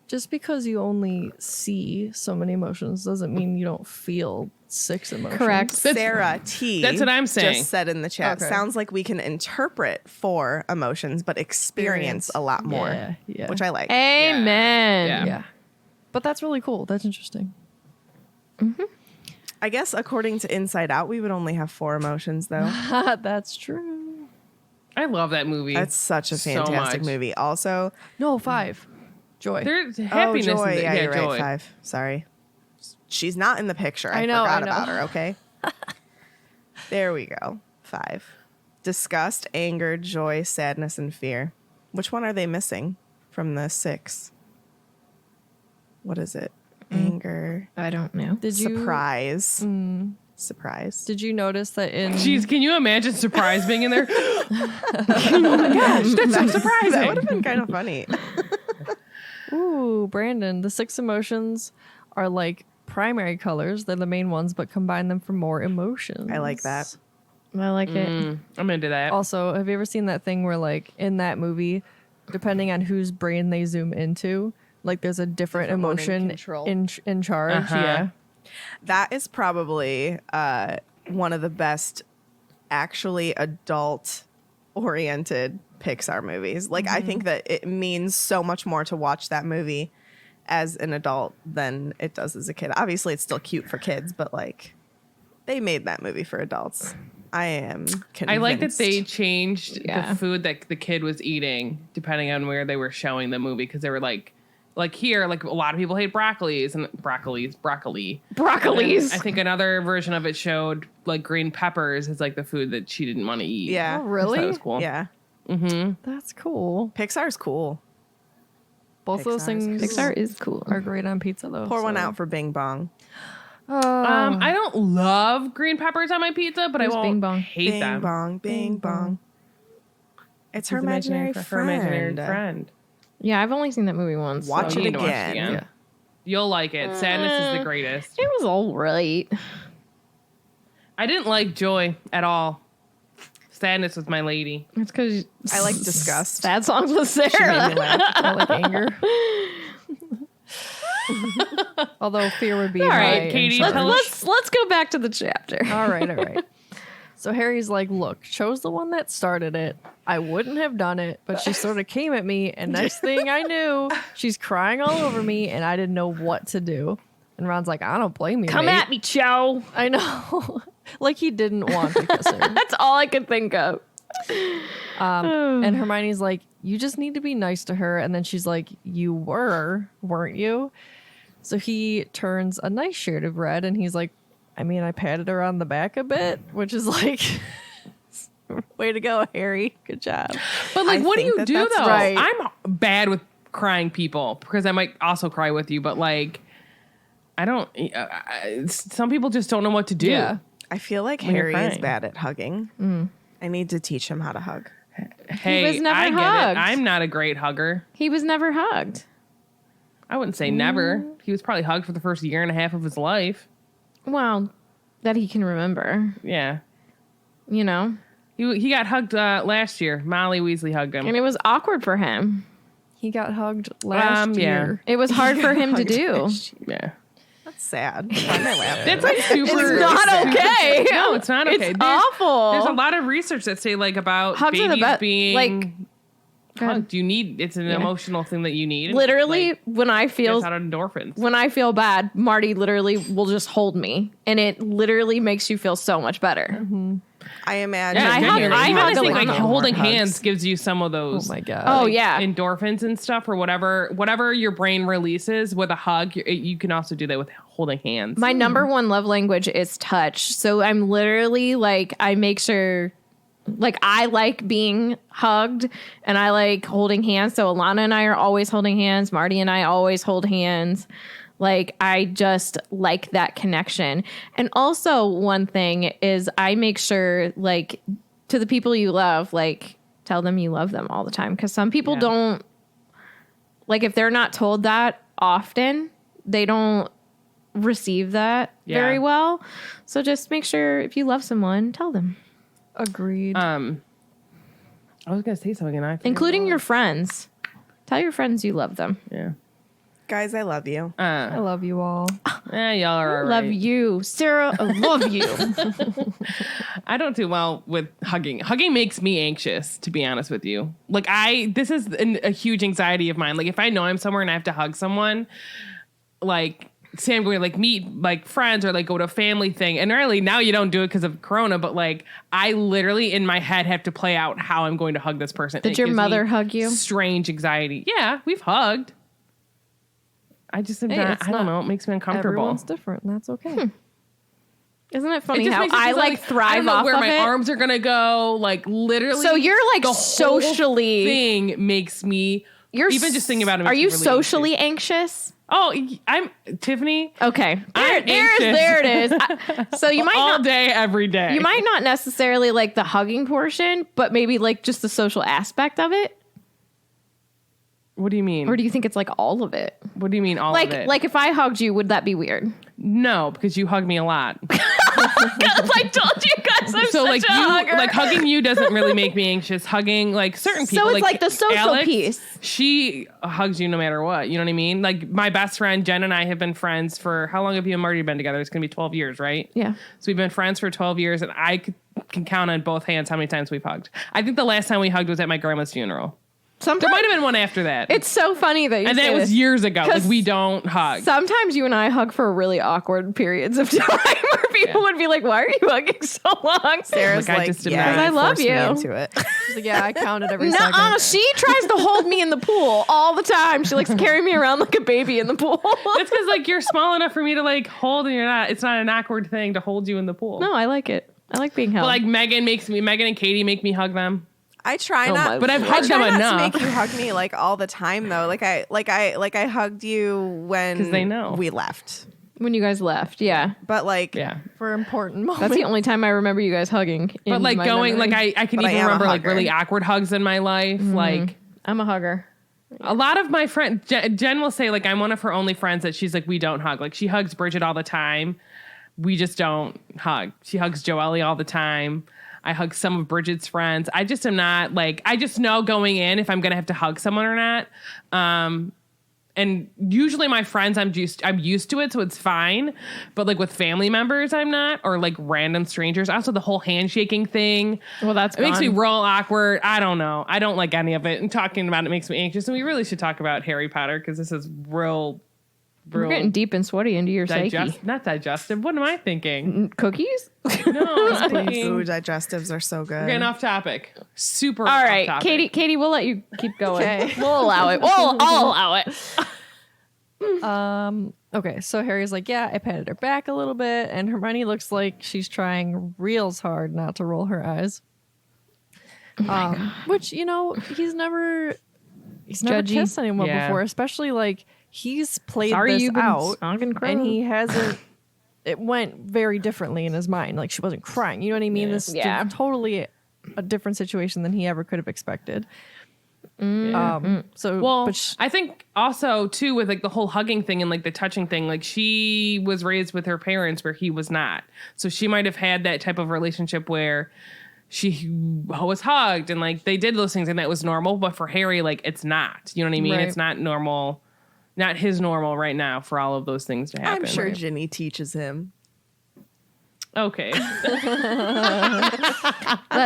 Just because you only see so many emotions doesn't mean you don't feel 6 emotions. Correct. Sarah T. that's what I'm saying. Just said in the chat. Okay. Sounds like we can interpret 4 emotions, but experience a lot more, Yeah, yeah. which I like. Amen. Yeah. Yeah. But that's really cool. That's interesting. I guess according to Inside Out, we would only have 4 emotions, though. That's true. I love that movie. That's such a So fantastic much. movie. Also, No, 5. Joy. There's happiness Joy. in the, Yeah, you're Joy. right. 5. Sorry. She's not in the picture. I know, forgot I know. about her, okay? There we go. 5. Disgust, anger, joy, sadness, and fear. Which one are they missing from the 6? What is it? Anger, I don't know. Did you surprise. Surprise. Did you notice that in Jeez, can you imagine surprise being in there? Oh my gosh, that's so surprising. That would have been kind of funny. Ooh, Brandon, the 6 emotions are like primary colors. They're the main ones, but combine them for more emotions. I like that. I like it. I'm into that. Also, have you ever seen that thing where, like, in that movie, depending on whose brain they zoom into, like, there's a different Different one in emotion control. in charge? Uh-huh. Yeah. That is probably one of the best actually adult-oriented Pixar movies. Like, I think that it means so much more to watch that movie as an adult than it does as a kid. Obviously, it's still cute for kids, but, like, they made that movie for adults. I am convinced. I like that they changed Yeah. the food that the kid was eating depending on where they were showing the movie, because they were like here, like a lot of people hate broccoli. Broccolis. And I think another version of it showed like green peppers as like the food that she didn't want to eat. Yeah. Oh, really? That was cool. Yeah. That's cool. Pixar's cool. Both those Pixar's things Pixar is cool. are great on pizza, though. Pour one so- out for Bing Bong. I don't love green peppers on my pizza, but I Who's won't Bing Bong? hate Bing them. Bong, Bing Bong. It's her She's imaginary her imaginary friend. friend. Yeah, I've only seen that movie once. Watch so it You need to watch again. Yeah. You'll like it. Sadness is the greatest. It was all right. I didn't like Joy at all. Sadness was my lady. It's because I like Disgust. sad songs with She made Sarah. me laugh. I like anger. Although fear would be All high right, in Katie, charge. tell us- Let's go back to the chapter. All right. So Harry's like, look, chose the one that started it. I wouldn't have done it, but she sort of came at me, and next thing I knew, she's crying all over me, and I didn't know what to do. And Ron's like, I don't blame you. Come mate." at me, Cho. I know. Like he didn't want to kiss her. That's all I could think of. And Hermione's like, you just need to be nice to her. And then she's like, you were, weren't you? So he turns a nice shade of red, and he's like, I mean, I patted her on the back a bit, which is like, way to go, Harry. Good job. But like, I what do think you that do that's though? right. I'm bad with crying people because I might also cry with you. But like, I don't. Some people just don't know what to do. Yeah. I feel like When you're Harry is crying. bad at hugging. I need to teach him how to hug. Hey, was never I get hugged. it. I'm not a great hugger. He was never hugged. I wouldn't say never. He was probably hugged for the first year and a half of his life. Well, that he can remember. Yeah. you know? He got hugged last year. Molly Weasley hugged him. And it was awkward for him. He got hugged last year. It was hard for him to do. Yeah. That's sad. Why am I laughing? That's like super. It's not okay. No, it's not okay. It's awful. There's a lot of research that say like about Hugs are the babies best. being Like, hugged. It's an emotional thing that you need. literally, Like, when I feel gets out of endorphins. when I feel bad, Marty literally will just hold me, and it literally makes you feel so much better. I imagine. Yeah, I have- genuinely. I Even have I think to, like like, holding more hugs. hands gives you some of those. Oh my god. Oh yeah, endorphins and stuff, or whatever your brain releases with a hug. You can also do that with holding hands. my number one love language is touch. So I'm literally like, I make sure, like, I like being hugged and I like holding hands. So Alana and I are always holding hands. Marty and I always hold hands. Like, I just like that connection. And also, one thing is I make sure, like, to the people you love, like, tell them you love them all the time. Because some people don't, like, if they're not told that often, they don't receive that very well. So just make sure if you love someone, tell them. Agreed. I was gonna say something, and I forgot Including what. your friends. Tell your friends you love them. Yeah. Guys, I love you. I love you all. Y'all are all Love right. you. Sarah, I love you. I don't do well with hugging. Hugging makes me anxious, to be honest with you. Like, this is a huge anxiety of mine. Like, if I know I'm somewhere and I have to hug someone, like, say I'm going to like meet like friends or like go to a family thing, and really now you don't do it because of Corona, but like I literally in my head have to play out how I'm going to hug this person. Did It your gives mother me hug you? Strange anxiety. Yeah, we've hugged. I just am Hey, not, it's I don't not- know. It makes me uncomfortable. Everyone's different, and that's okay. Isn't it It funny just how makes me I feel like I thrive don't know off where of my it? arms are gonna go. Like literally. So you're like the whole socially. thing makes me. You're even just thinking about it. Are makes you me really socially anxious. anxious? Oh, I'm Tiffany. Okay, I'm there it is. So you might all not. day, every day. You might not necessarily like the hugging portion, but maybe like just the social aspect of it. What do you mean? Or do you think it's like all of it? What do you mean all Like, of it? like if I hugged you, would that be weird? No, because you hug me a lot. Because I told you guys I'm So such like a hugger. like hugging you doesn't really make me anxious. Hugging like certain So people, it's like the social Alex, piece. She hugs you no matter what. You know what I mean? Like my best friend Jen and I have been friends for how long have you and Marty been together? It's gonna be 12 years, right? Yeah. So we've been friends for 12 years, and I can count on both hands how many times we've hugged. I think the last time we hugged was at my grandma's funeral. There Sometimes might have been one after that. it's so funny that you and say that was this. years ago. Like 'Cause we don't hug. Sometimes you and I hug for really awkward periods of time where people would be like, "Why are you hugging so long?" Sarah's Like, I like, just yeah, imagine- I love forced me you. into it. She's like, yeah, I counted every Nuh-uh, second. she tries to hold me in the pool all the time. She likes to carry me around like a baby in the pool. It's because like you're small enough for me to like hold, and you're not. It's not an awkward thing to hold you in the pool. No, I like it. I like being held. But like Megan and Katie make me hug them. I try Oh my not, But I've I hugged try them not enough. to make you hug me like all the time though. Like I hugged you when 'Cause they know. we left. when you guys left, yeah. But like, Yeah. For important moments. That's the only time I remember you guys hugging. But in like my going, memory. like I can But I even am a remember like hugger. really awkward hugs in my life. Like I'm a hugger. a lot of my friends, Jen will say like I'm one of her only friends that she's like, we don't hug. Like she hugs Bridget all the time. We just don't hug. She hugs Joelle all the time. I hug some of Bridget's friends. I just am not like, I just know going in if I'm going to have to hug someone or not. And usually my friends, I'm used to it, so it's fine. But like with family members, I'm not, or like random strangers. Also, the whole handshaking thing. Well, that's it makes me gone. real awkward. I don't know. I don't like any of it. And talking about it makes me anxious. And we really should talk about Harry Potter because this is real. We're getting deep and sweaty into your psyche. Not digestive. What am I thinking? Cookies? No, I'm thinking. Ooh, digestives are so good. We're getting off topic. Super. All right, off topic. Katie, we'll let you keep going. We'll allow it. I'll allow it. Okay, so Harry's like, yeah, I patted her back a little bit, and Hermione looks like she's trying real hard not to roll her eyes. Which, you know, he's never Judgy. kissed anyone Yeah. before, especially like he's played Sorry, this you've been out, snogging crows. and he hasn't. It went very differently in his mind. Like she wasn't crying. You know what I mean? This is Yeah. totally a different situation than he ever could have expected. Well, but I think also too with like the whole hugging thing and like the touching thing, like she was raised with her parents where he was not. So she might have had that type of relationship where she was hugged and like they did those things and that was normal. But for Harry, like it's not. You know what I mean? Right. It's not normal, not his normal right now for all of those things to happen. I'm sure Ginny teaches him. Okay. Let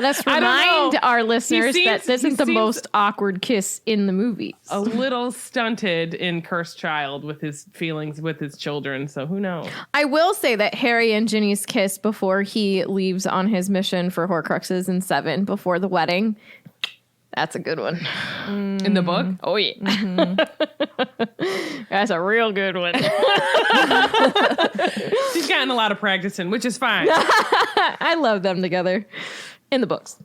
us I don't know. remind our listeners seems- that this he is the seems- most awkward kiss in the movies. A little stunted in Cursed Child with his feelings with his children. So who knows? I will say that Harry and Ginny's kiss before he leaves on his mission for Horcruxes in 7 before the wedding. That's a good one. In the book? Oh, yeah. That's a real good one. She's gotten a lot of practice in, which is fine. I love them together in the books.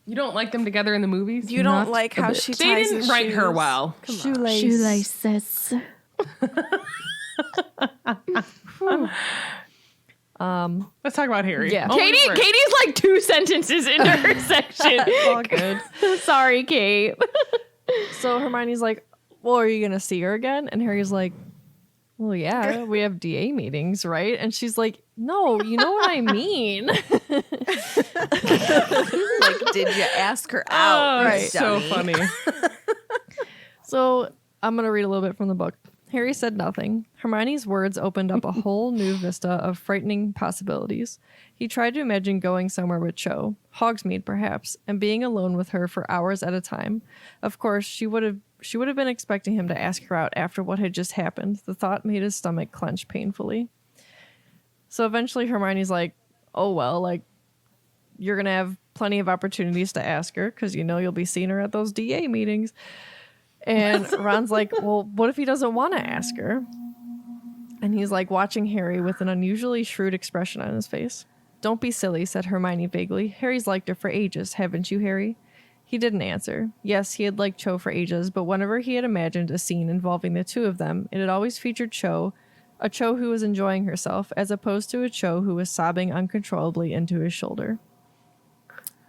You don't like them together in the movies? You don't like how she They ties didn't his write her shoes? well. Shoelaces. Let's talk about Harry. Yeah. Oh, Katie's like 2 sentences into her section. all good. Sorry, Kate. So Hermione's like, well, are you going to see her again? And Harry's like, well, yeah, we have DA meetings, right? And she's like, no, you know what I mean. Like, did you ask her out? Oh, Right. it's so funny. So I'm going to read a little bit from the book. Harry said nothing. Hermione's words opened up a whole new vista of frightening possibilities. He tried to imagine going somewhere with Cho, Hogsmeade perhaps, and being alone with her for hours at a time. Of course, she would have been expecting him to ask her out after what had just happened. The thought made his stomach clench painfully. So eventually Hermione's like, oh well, like, you're going to have plenty of opportunities to ask her because you know you'll be seeing her at those DA meetings. And Ron's like, well, what if he doesn't want to ask her? And he's like watching Harry with an unusually shrewd expression on his face. Don't be silly, said Hermione vaguely. Harry's liked her for ages, haven't you, Harry? He didn't answer. Yes, he had liked Cho for ages, but whenever he had imagined a scene involving the two of them, it had always featured Cho, a Cho who was enjoying herself, as opposed to a Cho who was sobbing uncontrollably into his shoulder.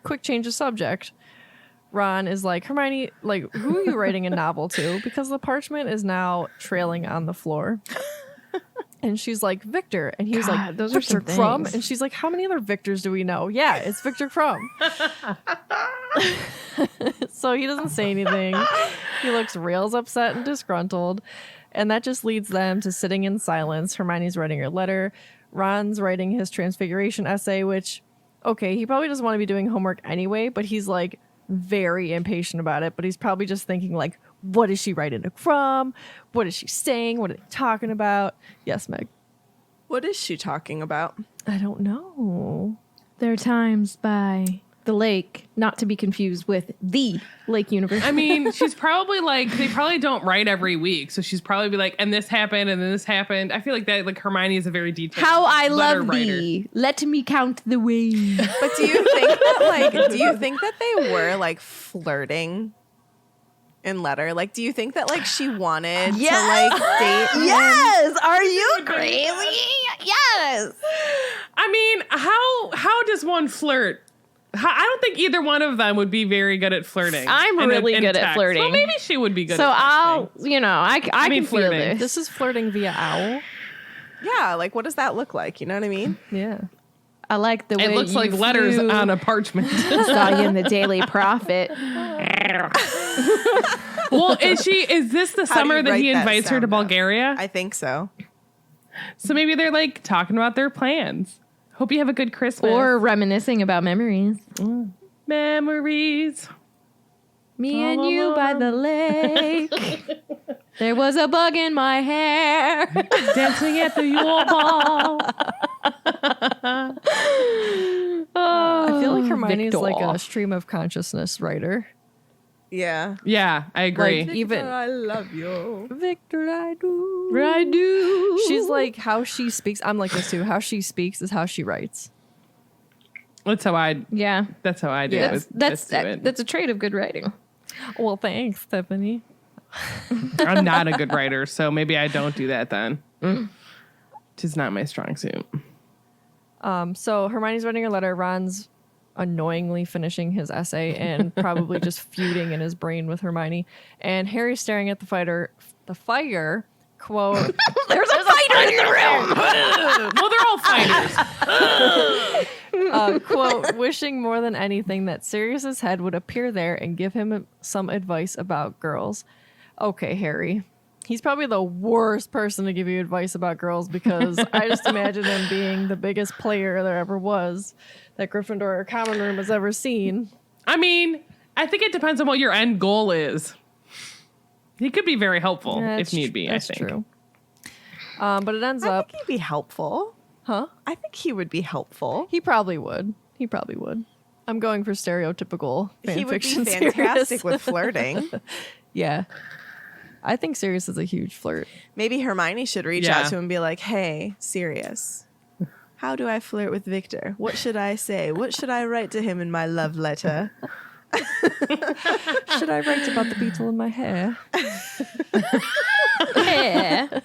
Quick change of subject. Ron is like, Hermione, like, who are you writing a novel to? Because the parchment is now trailing on the floor. And she's like, Victor. And he's like, those are Victor some Crumb? things. And she's like, how many other Victors do we know? Yeah, it's Victor Crumb. So he doesn't say anything. He looks real upset and disgruntled. And that just leads them to sitting in silence. Hermione's writing her letter. Ron's writing his transfiguration essay, which, okay, he probably doesn't want to be doing homework anyway, but he's like very impatient about it. But he's probably just thinking like, what is she writing to Crumb? What is she saying? What are they talking about? Yes, Meg. What is she talking about? I don't know. There are times by the lake, not to be confused with the Lake University. I mean, she's probably like, they probably don't write every week. So she's probably be like, and this happened, and then this happened. I feel like that, like, Hermione is a very detailed How I letter love writer. thee. Let me count the waves. But do you think that they were like flirting in letter? Like, do you think that like she wanted to like date him? Yes. Are you crazy? Yes. I mean, how does one flirt? I don't think either one of them would be very good at flirting. I'm really good at text. flirting. Well, maybe she would be good So at I'll, texting. I mean, can feel flirting. this. This is flirting via owl. Yeah, like what does that look like? You know what I mean? Yeah. I like the way It looks you like letters flew. on a parchment. Saw you in the Daily Prophet. Well, is this the How do summer you that he write that invites her to sound out? Bulgaria? I think so. So maybe they're like talking about their plans. Hope you have a good Christmas. Or reminiscing about memories. memories. Me and you by the lake. There was a bug in my hair. Dancing at the Yule Ball. I feel like Hermione's Victor. like a stream of consciousness writer. Yeah. Yeah, I agree. Like, even I love you. Victor, I do. I do. She's like how she speaks. I'm like this too. How she speaks is how she writes. That's how I do Yeah. it. That's a trait of good writing. Well, thanks, Stephanie. I'm not a good writer, so maybe I don't do that then. Which is not my strong suit. So Hermione's writing her letter. Ron's annoyingly finishing his essay and probably just feuding in his brain with Hermione. And Harry's staring at the fire, quote, There's a fighter in the room. Well, they're all fighters. quote, wishing more than anything that Sirius's head would appear there and give him some advice about girls. Okay, Harry. He's probably the worst person to give you advice about girls because I just imagine him being the biggest player there ever was that Gryffindor common room has ever seen. I mean, I think it depends on what your end goal is. He could be very helpful if need be, I think. That's true. But it ends I up... think he'd be helpful. Huh? I think he would be helpful. He probably would. I'm going for stereotypical fan He would be fiction fantastic Sirius. with flirting. Yeah. I think Sirius is a huge flirt. Maybe Hermione should reach out to him and be like, hey, Sirius, how do I flirt with Victor? What should I say? What should I write to him in my love letter? Should I write about the beetle in my hair? Yeah.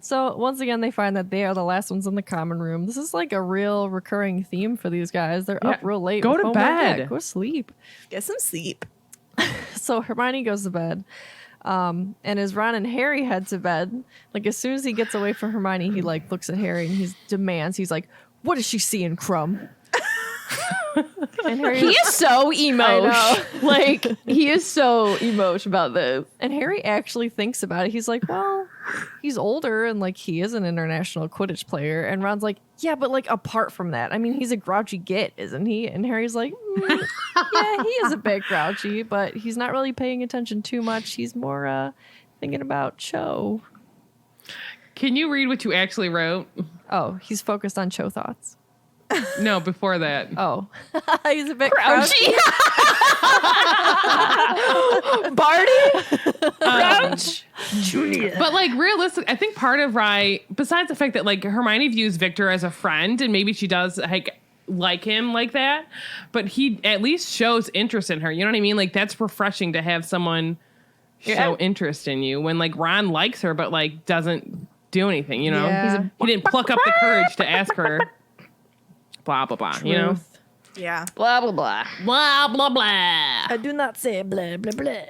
So once again, they find that they are the last ones in the common room. This is like a real recurring theme for these guys. They're up real late. Go with to homework. Yeah, bed. go to sleep. Get some sleep. So Hermione goes to bed. And as Ron and Harry head to bed, like as soon as he gets away from Hermione, he like looks at Harry and he demands, he's like, what is she seeing, Crumb? And Harry, He is so I emo. know. Like, he is so emo about this. And Harry actually thinks about it. He's like, well, he's older and like he is an international Quidditch player. And Ron's like, yeah, but like apart from that, I mean, he's a grouchy git, isn't he? And Harry's like, yeah, he is a bit grouchy, but he's not really paying attention too much. He's more thinking about Cho. Can you read what you actually wrote? Oh, he's focused on Cho thoughts. No, before that. Oh, he's a bit Grouchy. Barty. Grouch. But like realistic, I think part of besides the fact that like Hermione views Victor as a friend and maybe she does like him like that, but he at least shows interest in her. You know what I mean? Like that's refreshing to have someone show interest in you when like Ron likes her but like doesn't do anything, you know? Yeah. He didn't pluck up the courage to ask her blah blah blah, you know? Yeah. Blah, blah, blah. Blah blah blah. I do not say blah, blah, blah.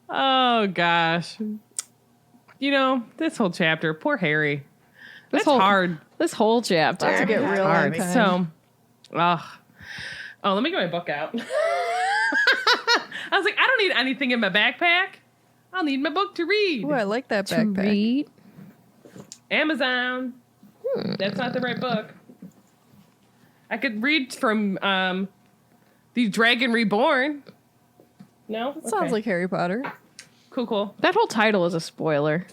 Oh gosh. You know, this whole chapter, poor Harry. That's hard. This whole chapter. About to get real Hard. okay. So, let me get my book out. I was like, I don't need anything in my backpack. I'll need my book to read. Ooh, I like that To backpack. read. Amazon. That's not the right book. I could read from The Dragon Reborn. No? It sounds like Harry Potter. Cool. That whole title is a spoiler.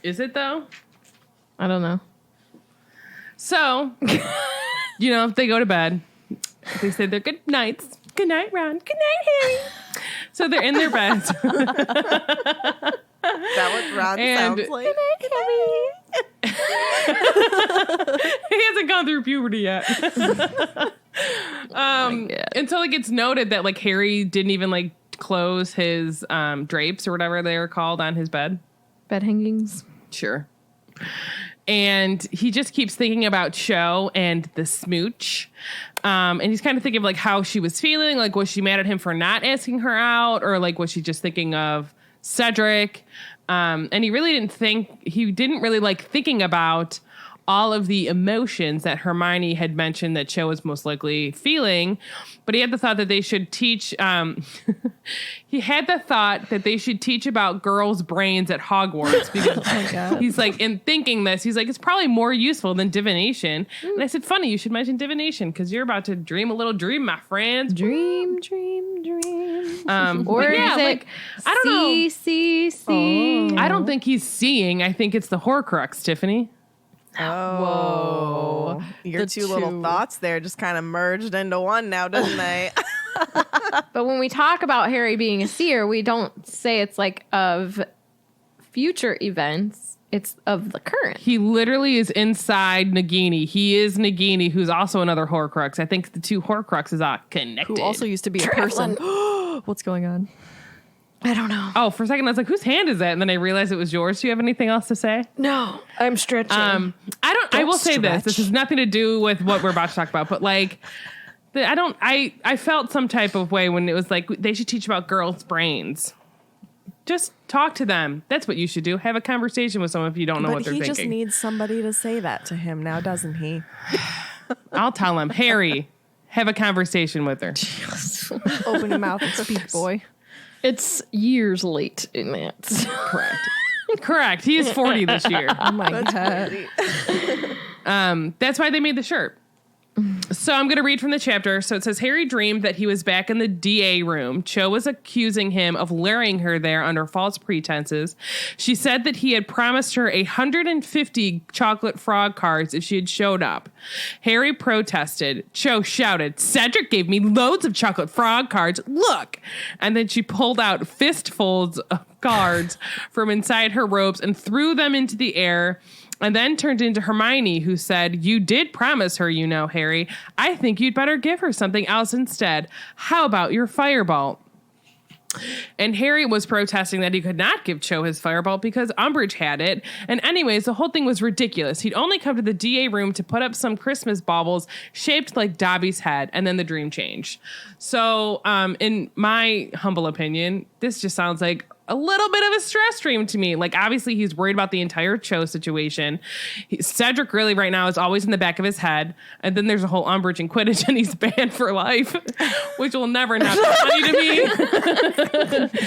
Is it though? I don't know. So, you know, they go to bed. They say their good nights. Good night, Ron. Good night, Harry. So they're in their beds. That what Ron And- sounds like. He hasn't gone through puberty yet. Until it gets noted that like Harry didn't even like close his drapes or whatever they were called on his bed. Bed hangings. Sure. And he just keeps thinking about Cho and the smooch. And he's kind of thinking of like how she was feeling. Like, was she mad at him for not asking her out? Or like, was she just thinking of Cedric? And he didn't really like thinking about all of the emotions that Hermione had mentioned that Cho was most likely feeling. But he had the thought that they should teach, about girls' brains at Hogwarts because he's like, in thinking this, he's like, it's probably more useful than divination. And I said, funny, you should mention divination because you're about to dream a little dream, my friends. Dream. Or But yeah, is it like, I don't know. C. I don't think he's seeing. I think it's the Horcrux, Tiffany. Oh, your The two little two. thoughts there just kind of merged into one now, didn't they? But when we talk about Harry being a seer, we don't say it's like of future events. It's of the current. He literally is inside Nagini. He is Nagini, who's also another Horcrux. I think the two Horcruxes are connected. Who also used to be a person. What's going on? I don't know. Oh, for a second I was like, whose hand is that? And then I realized it was yours. Do you have anything else to say? No, I'm stretching. I will say this. This has nothing to do with what we're about to talk about, but like, I felt some type of way when it was like, they should teach about girls' brains. Just talk to them. That's what you should do. Have a conversation with someone if you don't know what they're thinking. But he just needs somebody to say that to him now, doesn't he? I'll tell him, Harry, have a conversation with her. Open your mouth and speak, boy. It's years late in that. Correct. He is 40 this year. Oh my God. That's why they made the shirt. So I'm going to read from the chapter. So it says, Harry dreamed that he was back in the DA room. Cho was accusing him of luring her there under false pretenses. She said that he had promised her 150 chocolate frog cards if she had showed up. Harry protested. Cho shouted, Cedric gave me loads of chocolate frog cards. Look! And then she pulled out fistfuls of cards from inside her robes and threw them into the air. And then turned into Hermione, who said, you did promise her, you know, Harry. I think you'd better give her something else instead. How about your firebolt? And Harry was protesting that he could not give Cho his firebolt because Umbridge had it. And anyways, the whole thing was ridiculous. He'd only come to the DA room to put up some Christmas baubles shaped like Dobby's head, and then the dream changed. So, in my humble opinion, this just sounds like a little bit of a stress dream to me. Like, obviously, he's worried about the entire Cho situation. Cedric really right now is always in the back of his head. And then there's a whole Umbridge and Quidditch, and he's banned for life, which will never not be funny to me.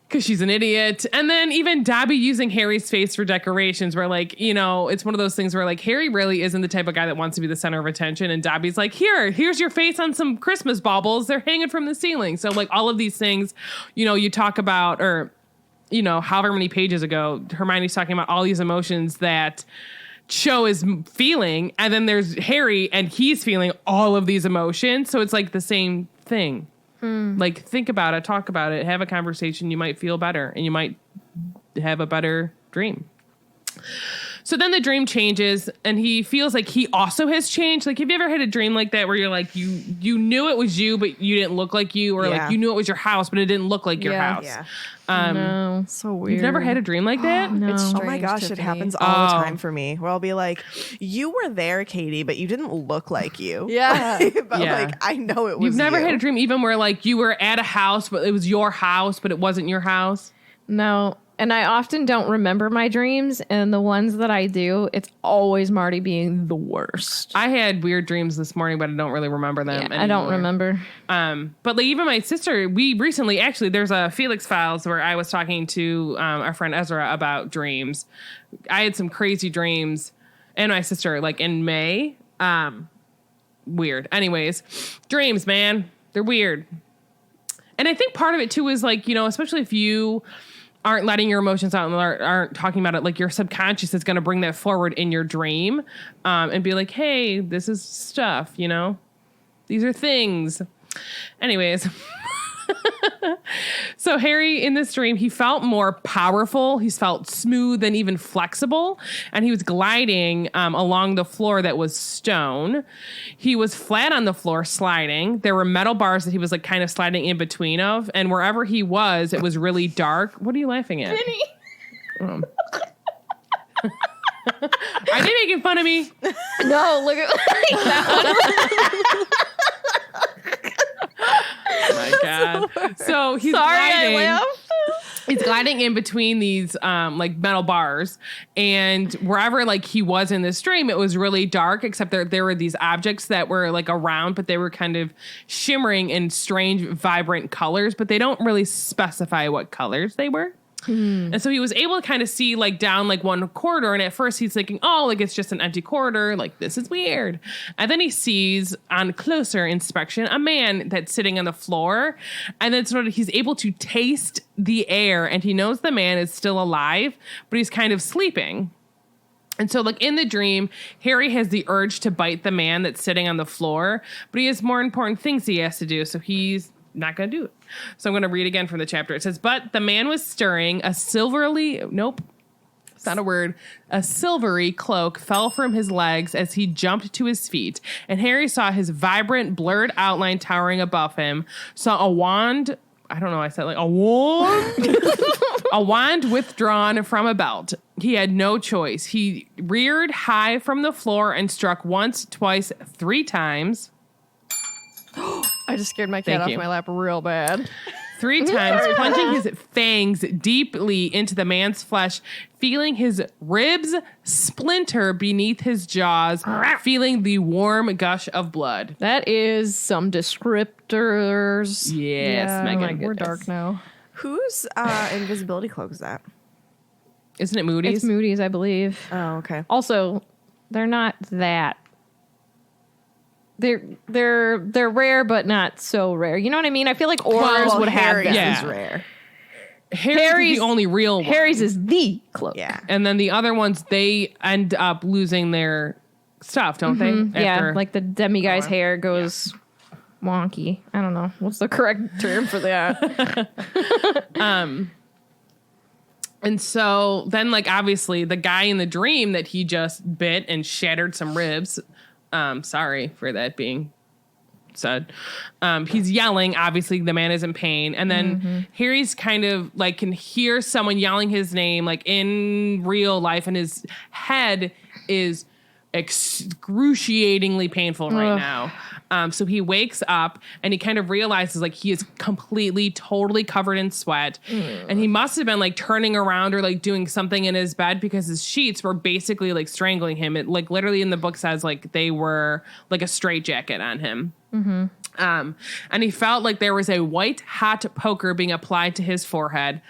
Because she's an idiot. And then even Dobby using Harry's face for decorations, where, like, you know, it's one of those things where, like, Harry really isn't the type of guy that wants to be the center of attention. And Dobby's like, here's your face on some Christmas baubles. They're hanging from the ceiling. So, like, all of these things, you know, you talk about, or, you know, however many pages ago, Hermione's talking about all these emotions that Cho is feeling. And then there's Harry, and he's feeling all of these emotions. So it's like the same thing. Like, think about it, talk about it, have a conversation. You might feel better and you might have a better dream. So then the dream changes and he feels like he also has changed. Like, have you ever had a dream like that where you're like, you knew it was you, but you didn't look like you, or like you knew it was your house, but it didn't look like your house? Yeah. No, so weird. You've never had a dream like that? No. It's Oh my strange gosh, to it me. happens all the time for me, where I'll be like, you were there, Katie, but you didn't look like you. Yeah. But Yeah. like, I know it was You've never you. had a dream even where, like, you were at a house, but it was your house, but it wasn't your house? No. And I often don't remember my dreams. And the ones that I do, it's always Marty being the worst. I had weird dreams this morning, but I don't really remember them anymore. I don't remember. But like, even my sister, we recently, actually, there's a Felix Files where I was talking to our friend Ezra about dreams. I had some crazy dreams, and my sister, like, in May. Weird. Anyways, dreams, man, they're weird. And I think part of it too is, like, you know, especially if you aren't letting your emotions out and aren't talking about it, like, your subconscious is going to bring that forward in your dream, and be like, hey, this is stuff, you know, these are things. Anyways. So Harry, in this dream, he felt more powerful. He felt smooth and even flexible. And he was gliding along the floor that was stone. He was flat on the floor, sliding. There were metal bars that he was, like, kind of sliding in between of. And wherever he was, it was really dark. What are you laughing at? Vinny. Are they making fun of me? No, look at that. Oh my God. So he's Sorry, gliding. I laughed. He's gliding in between these like metal bars, and wherever, like, he was in this dream, it was really dark, except there were these objects that were, like, around, but they were kind of shimmering in strange, vibrant colors, but they don't really specify what colors they were. And so he was able to kind of see, like, down, like, one corridor. And at first he's thinking, oh, like, it's just an empty corridor. Like, this is weird. And then he sees, on closer inspection, a man that's sitting on the floor. And then sort of he's able to taste the air, and he knows the man is still alive, but he's kind of sleeping. And so, like, in the dream, Harry has the urge to bite the man that's sitting on the floor, but he has more important things he has to do. So he's not going to do it. So I'm going to read again from the chapter. It says, but the man was stirring. A silvery cloak fell from his legs as he jumped to his feet. And Harry saw his vibrant, blurred outline towering above him, saw a wand I don't know. I said like a wand. A wand withdrawn from a belt. He had no choice. He reared high from the floor and struck once, twice, 3 times. I just scared my cat Thank off you. my lap real bad. 3 times, plunging his fangs deeply into the man's flesh, feeling his ribs splinter beneath his jaws, feeling the warm gush of blood. That is some descriptors. Yes, Megan. We're dark now. Whose invisibility cloak is that? Isn't it Moody's? It's Moody's, I believe. Oh, okay. Also, they're not that. They're rare, but not so rare. You know what I mean? I feel like Aurors would have Harry's them. Yeah. is rare. Harry's the only real one. Harry's is the cloak. Yeah. And then the other ones, they end up losing their stuff, don't they? Yeah, After- like the demiguy's hair goes wonky. I don't know. What's the correct term for that? And so then, like, obviously, the guy in the dream that he just bit and shattered some ribs. Sorry for that being said. He's yelling. Obviously, the man is in pain. And then Harry's kind of like can hear someone yelling his name, like in real life, and his head is excruciatingly painful right now. So he wakes up and he kind of realizes like he is completely, totally covered in sweat. And he must have been like turning around or like doing something in his bed because his sheets were basically like strangling him. It like literally in the book says like they were like a straitjacket on him. And he felt like there was a white hot poker being applied to his forehead.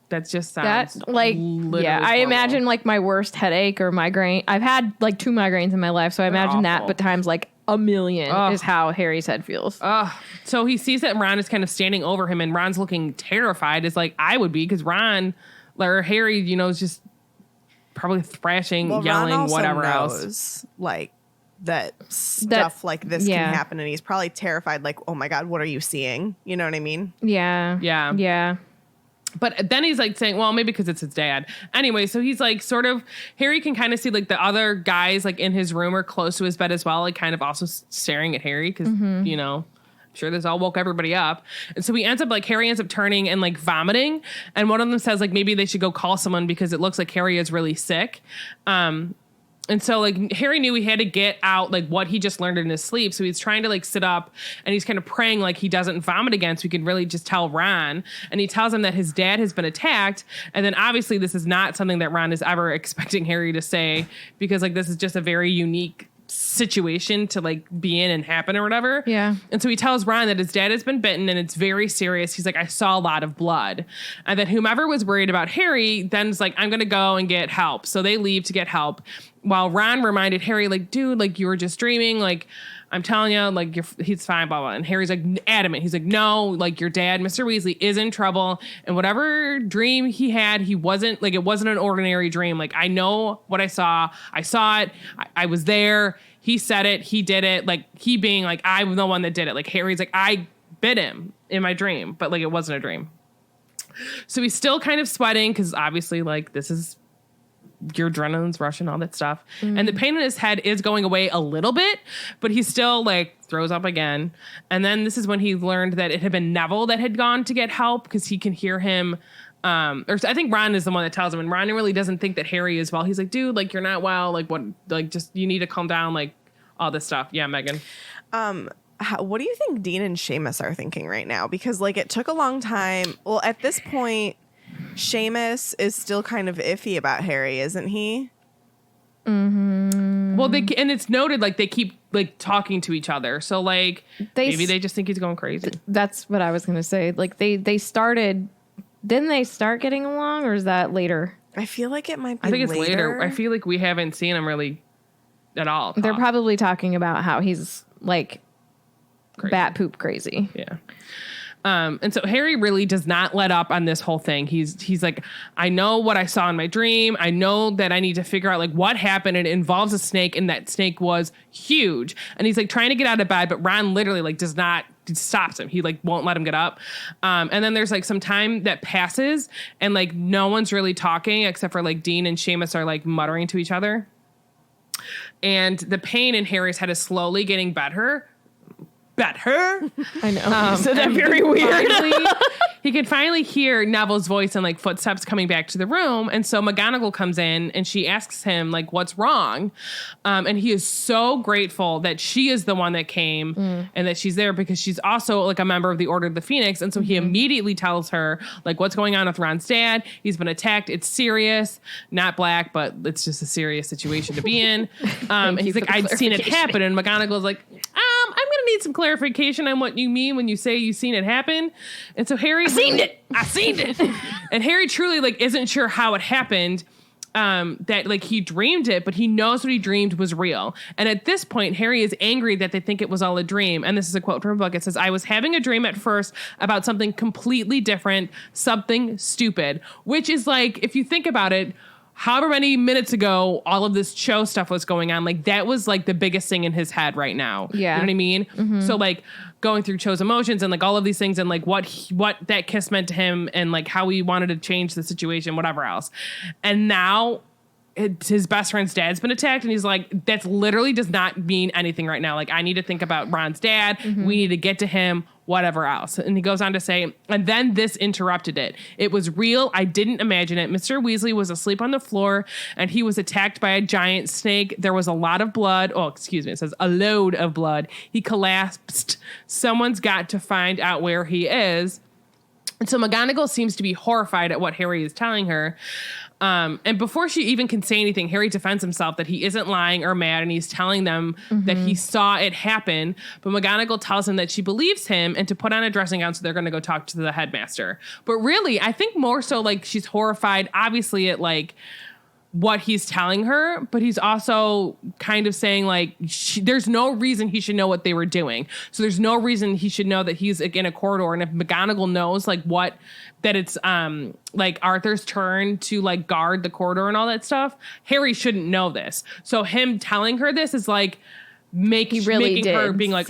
That just sounds Like, literally yeah, I horrible. imagine like my worst headache or migraine. I've had like 2 migraines in my life, so I imagine that, awful. but times like a million Ugh. is how Harry's head feels. So he sees that Ron is kind of standing over him, and Ron's looking terrified, as like I would be, because Ron or Harry, you know, is just probably thrashing, Well, yelling, Ron also whatever knows, else. like that stuff like this yeah. can happen, and he's probably terrified. Like, oh my god, what are you seeing? You know what I mean? Yeah. Yeah. Yeah. But then he's like saying, well, maybe because it's his dad. Anyway, so he's like sort of, Harry can kind of see like the other guys like in his room or close to his bed as well, like kind of also staring at Harry because, you know, I'm sure this all woke everybody up. And so he ends up like, Harry ends up turning and like vomiting. And one of them says like maybe they should go call someone because it looks like Harry is really sick. And so, like, Harry knew he had to get out, like, what he just learned in his sleep. So he's trying to, like, sit up, and he's kind of praying, like, he doesn't vomit again, so he can really just tell Ron. And he tells him that his dad has been attacked. And then, obviously, this is not something that Ron is ever expecting Harry to say, because, like, this is just a very unique situation to, like, be in and happen or whatever. Yeah. And so he tells Ron that his dad has been bitten, and it's very serious. He's like, I saw a lot of blood. And then whomever was worried about Harry then is like, I'm going to go and get help. So they leave to get help. While Ron reminded Harry, like, dude, like, you were just dreaming. Like, I'm telling you, like, he's fine, blah, blah. And Harry's, like, adamant. He's like, no, like, your dad, Mr. Weasley, is in trouble. And whatever dream he had, he wasn't, like, it wasn't an ordinary dream. Like, I know what I saw. I saw it. I was there. He said it. He did it. Like, he being, like, I'm the one that did it. Like, Harry's, like, I bit him in my dream. But, like, it wasn't a dream. So he's still kind of sweating because, obviously, like, this is... your adrenaline's rushing, all that stuff. And the pain in his head is going away a little bit, but he still like throws up again. And then this is when he learned that it had been Neville that had gone to get help because he can hear him. Or I think Ron is the one that tells him, and Ron really doesn't think that Harry is well. He's like, dude, like, you're not well. Like, what? Like, just, you need to calm down. Like, all this stuff. Yeah, Megan. What do you think Dean and Seamus are thinking right now? Because like it took a long time. Well, at this point, Seamus is still kind of iffy about Harry, isn't he? Well, and it's noted like they keep like talking to each other. So like maybe they just think he's going crazy. That's what I was going to say. Like they started, didn't they start getting along, or is that later? I feel like it might be I think it's later. I feel like we haven't seen him really at all. They're talk. probably talking about how he's like Crazy. bat poop crazy. Yeah. And so Harry really does not let up on this whole thing. He's like, I know what I saw in my dream. I know that I need to figure out like what happened. It involves a snake, and that snake was huge. And he's like trying to get out of bed, but Ron literally like stops him. He like won't let him get up. And then there's like some time that passes, and like no one's really talking except for like Dean and Seamus are like muttering to each other. And the pain in Harry's head is slowly getting better. better. I know. So that And very weird. He could finally hear Neville's voice and like footsteps coming back to the room. And so McGonagall comes in and she asks him like, what's wrong? And he is so grateful that she is the one that came and that she's there because she's also like a member of the Order of the Phoenix. And so he immediately tells her like what's going on with Ron's dad. He's been attacked. It's serious, not black, but it's just a serious situation to be in. And he's like, I'd seen it happen. And McGonagall's like, I'm going to need some clarification on what you mean when you say you've seen it happen. And so Harry, I seen it. And Harry truly like isn't sure how it happened. That like he dreamed it, but he knows what he dreamed was real. And at this point, Harry is angry that they think it was all a dream. And this is a quote from a book. It says, I was having a dream at first about something completely different, something stupid, which is like, if you think about it, however many minutes ago, all of this Cho stuff was going on. Like that was like the biggest thing in his head right now. Yeah. You know what I mean? So like going through Cho's emotions and like all of these things and like what that kiss meant to him and like how he wanted to change the situation, whatever else. And now his best friend's dad's been attacked and he's like, that's literally does not mean anything right now. Like I need to think about Ron's dad. We need to get to him, whatever else. And he goes on to say, and then this interrupted it. It was real. I didn't imagine it. Mr. Weasley was asleep on the floor and he was attacked by a giant snake. There was a lot of blood. Oh, excuse me. It says a load of blood. He collapsed. Someone's got to find out where he is. And so McGonagall seems to be horrified at what Harry is telling her. And before she even can say anything, Harry defends himself that he isn't lying or mad, and he's telling them that he saw it happen. But McGonagall tells him that she believes him and to put on a dressing gown, so they're going to go talk to the headmaster. But really, I think more so like she's horrified, obviously, at like what he's telling her, but he's also kind of saying like there's no reason he should know what they were doing. So there's no reason he should know that he's like, in a corridor. And if McGonagall knows like that it's like Arthur's turn to like guard the corridor and all that stuff, Harry shouldn't know this. So him telling her this is like making her being like,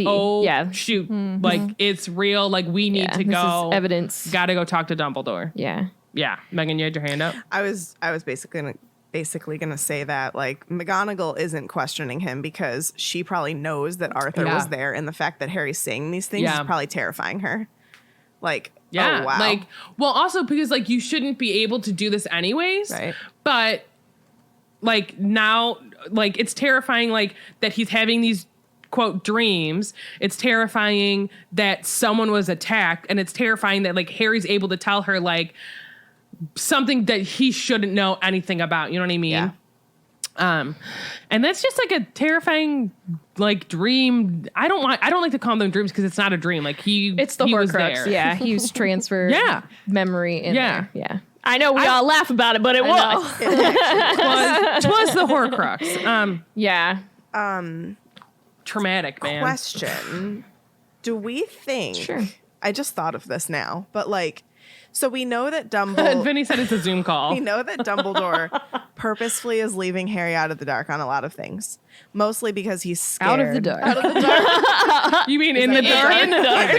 shoot, like it's real. Like we need to go. This is evidence. Got to go talk to Dumbledore. Yeah. Yeah. Megan, you had your hand up. I was basically gonna say that like McGonagall isn't questioning him because she probably knows that Arthur was there, and the fact that Harry's saying these things is probably terrifying her. Like, yeah, oh, wow. like, well, also because like you shouldn't be able to do this anyways, right? But like now, like it's terrifying, like that he's having these quote dreams. It's terrifying that someone was attacked, and it's terrifying that like Harry's able to tell her like something that he shouldn't know anything about. You know what I mean? Yeah. And that's just like a terrifying like dream. I don't like to call them dreams because it's not a dream. Like it's the Horcrux. Yeah, he was transferred. memory in there. Yeah. I know we all laugh about it, but it was. It was the Horcrux. Yeah. Traumatic, man. Question. Do we think... Sure. I just thought of this now, but like... So we know that Dumbledore... Vinny said it's a Zoom call. We know that Dumbledore purposefully is leaving Harry out of the dark on a lot of things. Mostly because he's scared. Out of the dark. You mean in the dark? In the dark.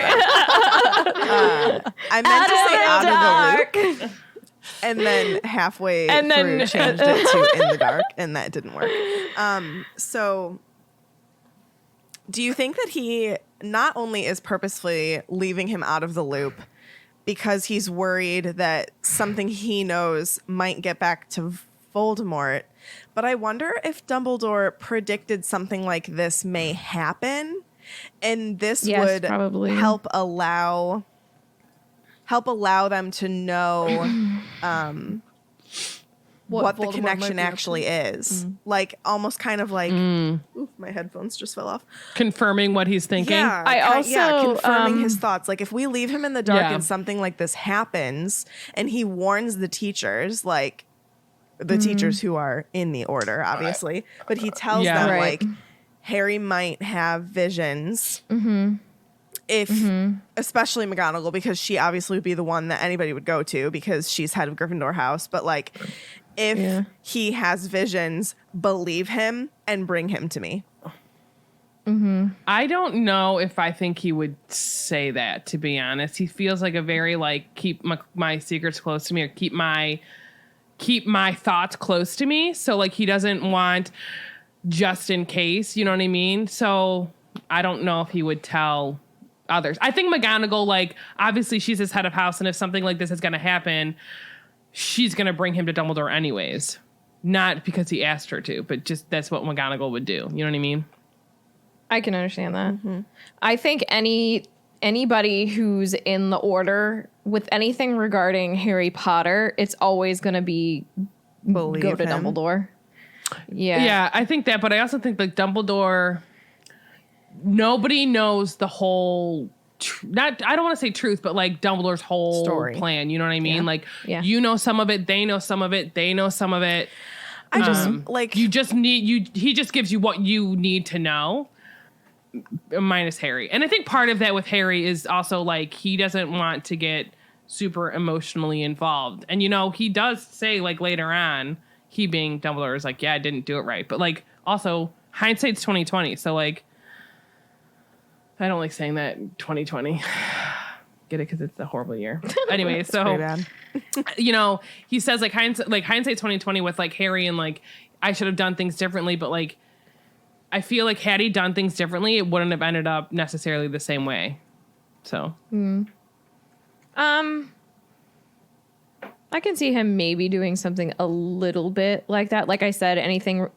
I meant to say out of the loop. And then halfway through changed it to in the dark, and that didn't work. So do you think that he not only is purposefully leaving him out of the loop because he's worried that something he knows might get back to Voldemort, but I wonder if Dumbledore predicted something like this may happen, and this would probably help allow them to know what the connection actually is. Like almost kind of like oof, my headphones just fell off. Confirming what he's thinking. Yeah, confirming his thoughts. Like if we leave him in the dark and something like this happens and he warns the teachers, like the teachers who are in the order, obviously, but he tells them like Harry might have visions. If especially McGonagall, because she obviously would be the one that anybody would go to because she's head of Gryffindor House, but like if he has visions, believe him and bring him to me. I don't know if I think he would say that, to be honest. He feels like a very like keep my secrets close to me, or keep my thoughts close to me. So like he doesn't want just in case, you know what I mean? So I don't know if he would tell others. I think McGonagall, like, obviously she's his head of house, and if something like this is going to happen, she's going to bring him to Dumbledore anyways. Not because he asked her to, but just that's what McGonagall would do. You know what I mean? I can understand that. Mm-hmm. I think anybody who's in the Order with anything regarding Harry Potter, it's always going to be go to Dumbledore. Yeah, I think that, but I also think like Dumbledore, nobody knows the whole. I don't want to say truth, but like Dumbledore's whole story plan. You know what I mean? Like, you know some of it, they know some of it, they know some of it. I just like you just need he just gives you what you need to know. Minus Harry. And I think part of that with Harry is also like he doesn't want to get super emotionally involved. And, you know, he does say like later on, he being Dumbledore is like, yeah, I didn't do it right. But like also hindsight's 2020. So like, I don't like saying that 2020. Get it? Because it's a horrible year. Anyway, so, you know, he says like hindsight's 2020 with like Harry and like, I should have done things differently. But like, I feel like had he done things differently, it wouldn't have ended up necessarily the same way. So, I can see him maybe doing something a little bit like that. Like I said, anything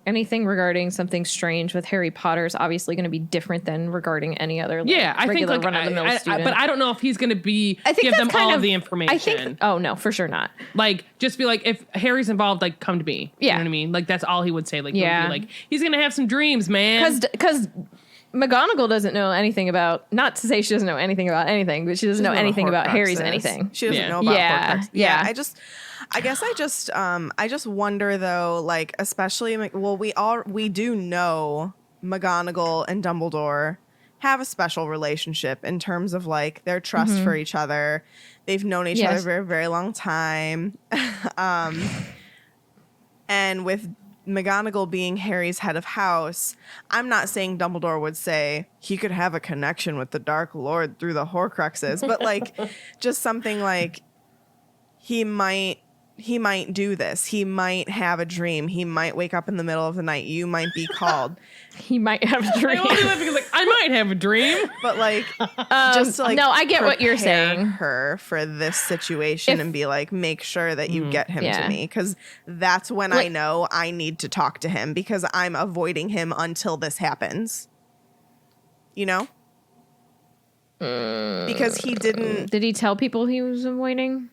regarding something strange with Harry Potter is obviously going to be different than regarding any other I think like run-of-the-mill student. but I don't know if he's going to give them all of the information. I think, oh no, for sure not. Like just be like, if Harry's involved, like come to me. Yeah. You know what I mean? Like that's all he would say. Like he would be like, he's going to have some dreams, man. Because McGonagall doesn't know anything about, not to say she doesn't know anything about anything, but she doesn't know anything about Harry's anything. She doesn't know about Horcruxes. I guess I just wonder though, like, especially, well, we do know McGonagall and Dumbledore have a special relationship in terms of like their trust for each other. They've known each other for a very long time. And with McGonagall being Harry's head of house, I'm not saying Dumbledore would say he could have a connection with the Dark Lord through the Horcruxes, but like just something like he might do this. He might have a dream. He might wake up in the middle of the night. You might be called. He might have a dream. I only laugh because like I might have a dream, but like just to, like, no, I get what you're saying. Her for this situation and be like, make sure that you get him to me, because that's when I know I need to talk to him because I'm avoiding him until this happens. You know, because he didn't. Did he tell people he was avoiding?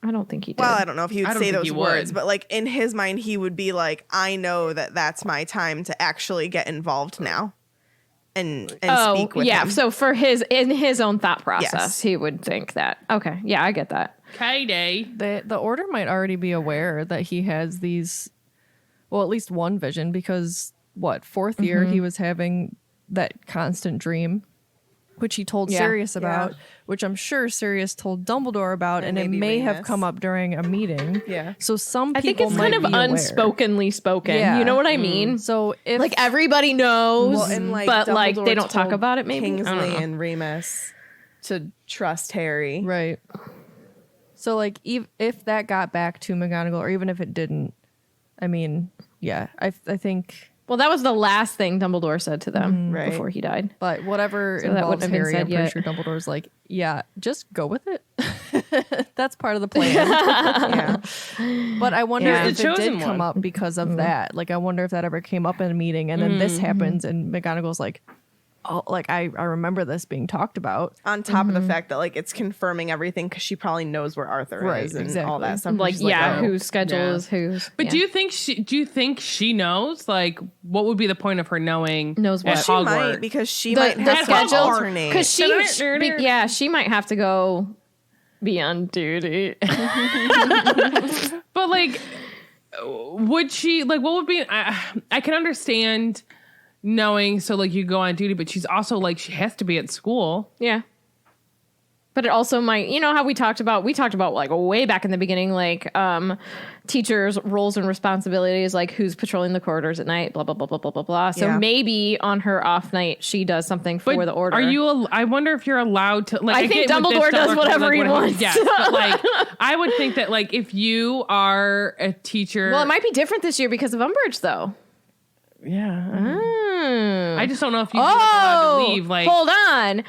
I don't think he did. Well, I don't know if he would say those words, but like in his mind, he would be like, I know that that's my time to actually get involved now and speak with him. Yeah, so in his own thought process, he would think that. Okay, yeah, I get that. K-Day. The Order might already be aware that he has these, well, at least one vision, because fourth year he was having that constant dream, which he told Sirius about, which I'm sure Sirius told Dumbledore about, and it may have come up during a meeting. Yeah. So some people I think it's kind of unspokenly spoken. Yeah. You know what I mean? So if like everybody knows, but like they don't talk about it. Maybe Kingsley and Remus to trust Harry, right? So like if that got back to McGonagall, or even if it didn't, I mean, I think. Well, that was the last thing Dumbledore said to them before he died. But whatever involves Harry, I'm pretty sure Dumbledore's like, yeah, just go with it. That's part of the plan. But I wonder if it did come up because of that. Like, I wonder if that ever came up in a meeting and then this happens and McGonagall's like, oh, like I remember this being talked about. On top of the fact that like it's confirming everything because she probably knows where Arthur is and all that stuff. Like whose schedule is whose. But do you think she knows? Like, what would be the point of her knowing? Knows what? She might, because she might have schedule alternate. Because she might have to go be on duty. But like, would she like? What would be? I can understand. Knowing, so like you go on duty, but she's also like she has to be at school. Yeah. But it also might, you know how we talked about like way back in the beginning, like teachers' roles and responsibilities, like who's patrolling the corridors at night, blah, blah, blah, blah, blah, blah, blah. So maybe on her off night, she does something for the Order. I wonder if you're allowed to, like, I think Dumbledore does whatever he wants. Yes, but like, I would think that like if you are a teacher. Well, it might be different this year because of Umbridge though. Yeah. I just don't know if you'd be allowed to leave. Like, hold on.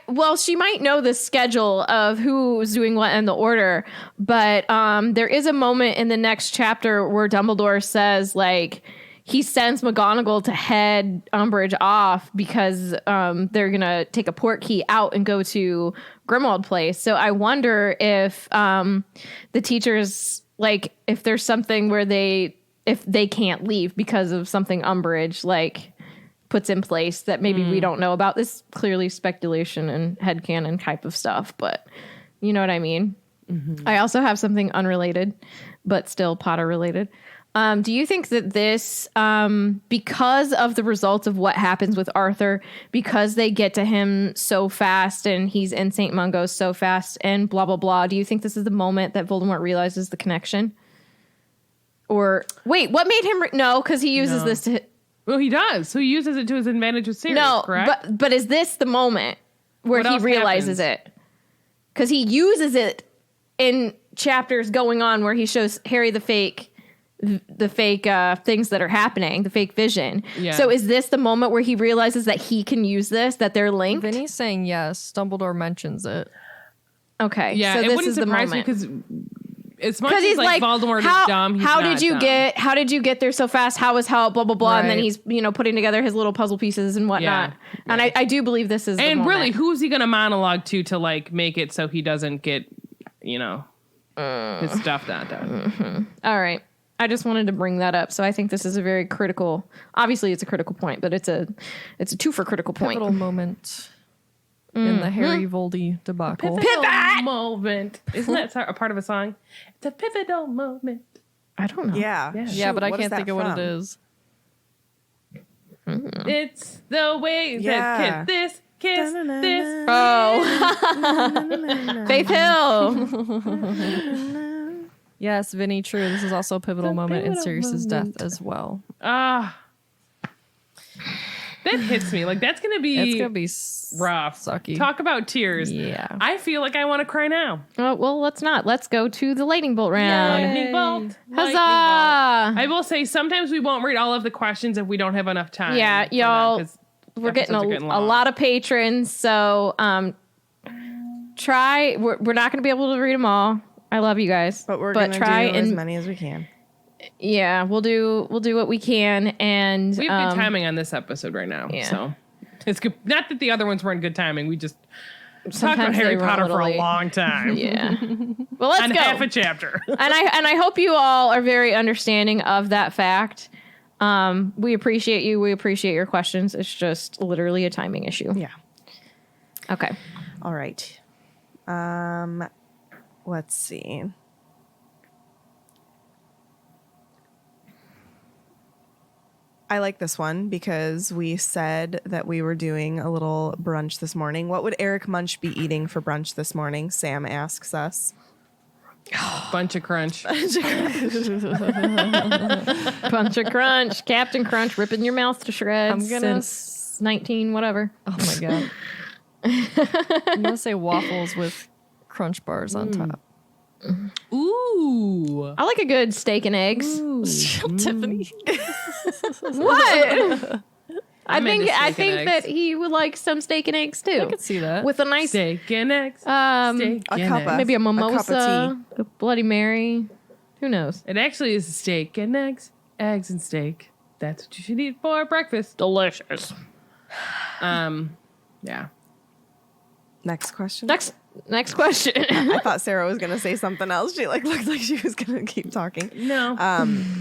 Well, she might know the schedule of who's doing what in the order, but there is a moment in the next chapter where Dumbledore says, like, he sends McGonagall to head Umbridge off because they're gonna take a port key out and go to Grimmauld Place. So I wonder if the teachers, like, if there's something where if they can't leave because of something Umbridge, like, puts in place that maybe we don't know about. This clearly speculation and headcanon type of stuff, but you know what I mean? Mm-hmm. I also have something unrelated, but still Potter related. Do you think that this, because of the results of what happens with Arthur, because they get to him so fast and he's in St. Mungo's so fast and blah, blah, blah, do you think this is the moment that Voldemort realizes the connection? Or, wait, what made him... No, because he uses this to... Well, he does. So he uses it to his advantage with Sirius, correct? But is this the moment where he realizes it? Because he uses it in chapters going on where he shows Harry the fake things that are happening, the fake vision. Yeah. So is this the moment where he realizes that he can use this, that they're linked? Vinny's saying yes. Dumbledore mentions it. Okay. Yeah, so it this wouldn't is the surprise me moment. because as much as like Voldemort is dumb, how did you get there so fast? How was help? Blah blah blah. Right. And then he's putting together his little puzzle pieces and whatnot. Yeah. And I do believe this is. The moment. Really, who's he going to monologue to like make it so he doesn't get his stuff not done? Mm-hmm. All right. I just wanted to bring that up. So I think this is a very critical. Obviously, it's a critical point, but it's a two for critical point. Pivotal moment. In the Harry Voldy debacle. Pivotal moment. Isn't that a part of a song? It's a pivotal moment. I don't know. Yeah, but I can't think of what it is. It's the way that kiss this. Oh. Faith Hill. Yes, Vinny, true. This is also a pivotal moment in Sirius's death as well. That hits me. Like, that's going to be... It's going to be rough. Sucky. Talk about tears. Yeah. I feel like I want to cry now. Well, let's not. Let's go to the lightning bolt round. Lightning bolt. Huzzah! I will say, sometimes we won't read all of the questions if we don't have enough time. Yeah, y'all. We're getting a lot of patrons, so try. We're not going to be able to read them all. I love you guys. But we're going to do as many as we can. Yeah, we'll do what we can, and we have good timing on this episode right now. Yeah. So it's good. Not that the other ones weren't good timing. We just talked about Harry Potter for a long time. Yeah. Well, let's go. Half a chapter. and I hope you all are very understanding of that fact. We appreciate you. We appreciate your questions. It's just literally a timing issue. Yeah. Okay. All right. Let's see. I like this one because we said that we were doing a little brunch this morning. What would Eric Munch be eating for brunch this morning? Sam asks us. Bunch of crunch. Bunch of crunch. Captain Crunch ripping your mouth to shreds. I'm gonna since 19 whatever. Oh my god. I'm gonna say waffles with crunch bars on top. Ooh. I like a good steak and eggs. Tiffany. What? I think that he would like some steak and eggs too. I could see that. With a nice steak and eggs. Maybe a mimosa, a Bloody Mary. Who knows? It actually is steak and eggs and steak. That's what you should eat for breakfast. Delicious. Yeah. Next question. Next question. I thought Sarah was going to say something else. She looked like she was going to keep talking. No.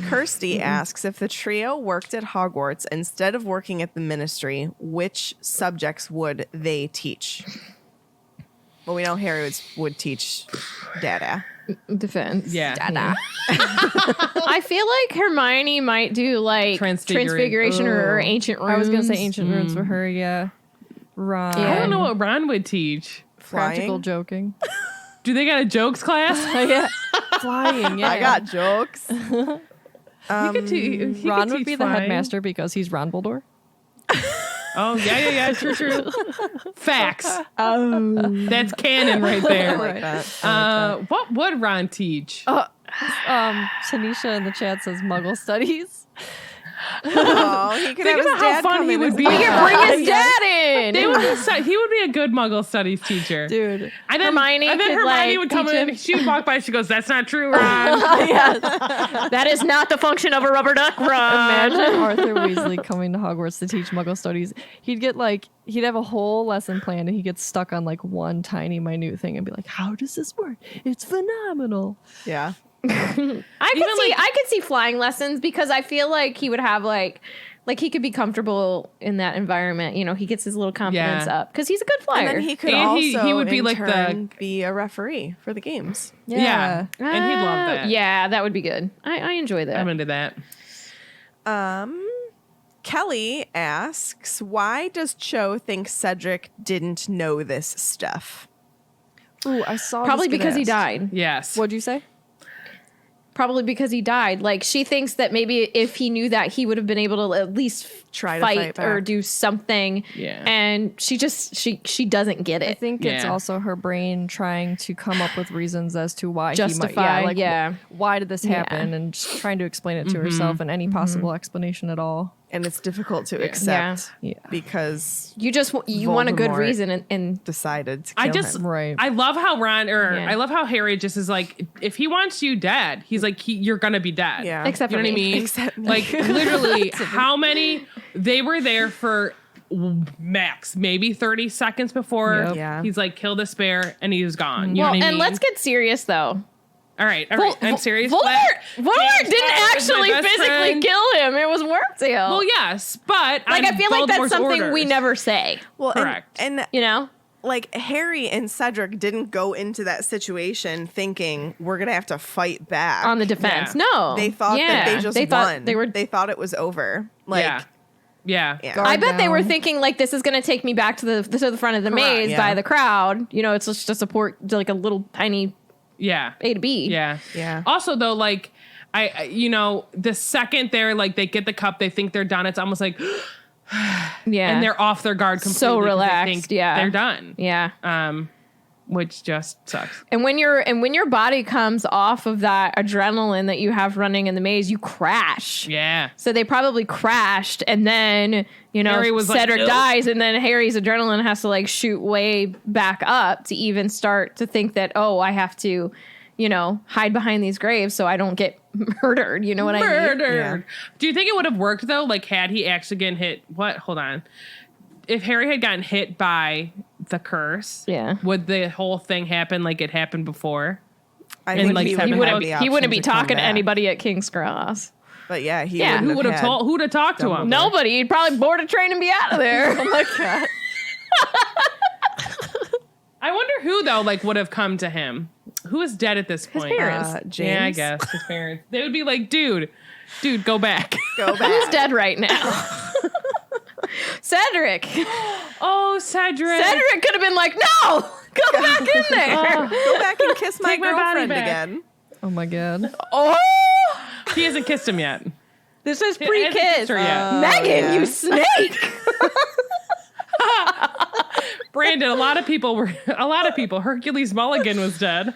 Kirsty asks, if the trio worked at Hogwarts instead of working at the Ministry, which subjects would they teach? Well, we know Harry would teach Dada. Defense. Yeah. Dada. I feel like Hermione might do like Transfiguration or Ancient Runes. I was going to say Ancient Runes for her, yeah. Ron. I don't know what Ron would teach. Practical joking. Do they got a jokes class? Yeah. Flying, yeah. I got jokes. Ron would be the headmaster because he's Ron Buldor. Oh, yeah. True. Facts. Oh. That's canon right there. I like that. What would Ron teach? Tanisha in the chat says Muggle studies. Oh, he could Think have his about how dad fun come he in would as be. well. We can bring his dad in. They would be he would be a good Muggle studies teacher. Dude. And then Hermione and then could, Hermione like, would come teach in. him. She would walk by. She goes, "That's not true, Ron." That is not the function of a rubber duck, Ron. Imagine Arthur Weasley coming to Hogwarts to teach Muggle studies. He'd have a whole lesson planned, and he gets stuck on like one tiny minute thing and be like, "How does this work? It's phenomenal." Yeah. I could see flying lessons because I feel like he would have like he could be comfortable in that environment. You know, he gets his little confidence Yeah. up because he's a good flyer. And then he could And also he would be in like turn be a referee for the games. Yeah. And he'd love that. Yeah, that would be good. I enjoy that. I'm into that. Kelly asks, why does Cho think Cedric didn't know this stuff? Ooh, I saw Probably this get because he asked. died. Yes. What'd you say? Probably because he died. Like she thinks that maybe if he knew that, he would have been able to at least Try to fight or back. do something. Yeah. And she just she doesn't get I it. think it's Yeah. also her brain trying to come up with reasons as to why Justify, he might, yeah. why did this happen, Yeah. and just trying to explain it to herself in any possible explanation at all. And it's difficult to accept Yeah. because You just you want a good Voldemort reason and decided to kill I just him. Right. I love how Yeah. I love how Harry just is like, if he wants you dead, he's like, you're gonna be dead. Yeah. except You for know what I me. mean? Except me. Like literally, how many they were there for max maybe 30 seconds before Yep. Yeah. he's like kill this bear and he was gone. You Well, know what I and mean? let's get serious though. all right. I'm serious. Voldemort James didn't Potter is my actually best physically friend. kill him. It was Wormtail. Well, yes, but like I feel like that's something we orders. never say. Well, Correct. And You know? like Harry and Cedric didn't go into that situation thinking we're gonna have to fight back On the defense. Yeah. No. They thought that they just thought won. they thought it was over. Like yeah. yeah. Guard I bet they were down. thinking like this is going to take me back to the front of the Correct, maze yeah. by the crowd. You know, it's just to support like a little tiny Yeah. A to B. Yeah. Yeah. Also, though, like, the second they're like, they get the cup, they think they're done. It's almost like, Yeah. and they're off their guard completely. So 'cause they relaxed, think yeah. They're done. Yeah. Which just sucks. And when your body comes off of that adrenaline that you have running in the maze, you crash. Yeah. So they probably crashed, and then Harry was like, Cedric "Nope." dies, and then Harry's adrenaline has to like shoot way back up to even start to think that I have to, hide behind these graves so I don't get murdered. You know what I mean? Murdered. Do you think it would have worked though? Like, had he actually gotten hit? What? Hold on. If Harry had gotten hit by the curse, Yeah. would the whole thing happen like it happened before? I And, think like, he seven would had have the the He wouldn't be option to come talking to back. anybody at King's Cross. But yeah, he Yeah. Who would have had told? Who'd have talked to him? Nobody. He'd probably board a train and be out of there. Oh my god. I wonder who though, like, would have come to him. Who is dead at this point? parents. James. Yeah, I guess his parents. They would be like, dude, go back. Go Who's back. dead right now? Cedric. Oh, Cedric. Cedric could have been like, no, go back in there. Go back and kiss my Take my body girlfriend back. again. Oh my god. Oh, He hasn't kissed him yet. this is He hasn't kissed pre-kiss. her yet. Megan, yeah. you snake. Brandon, a lot of people, Hercules Mulligan was dead.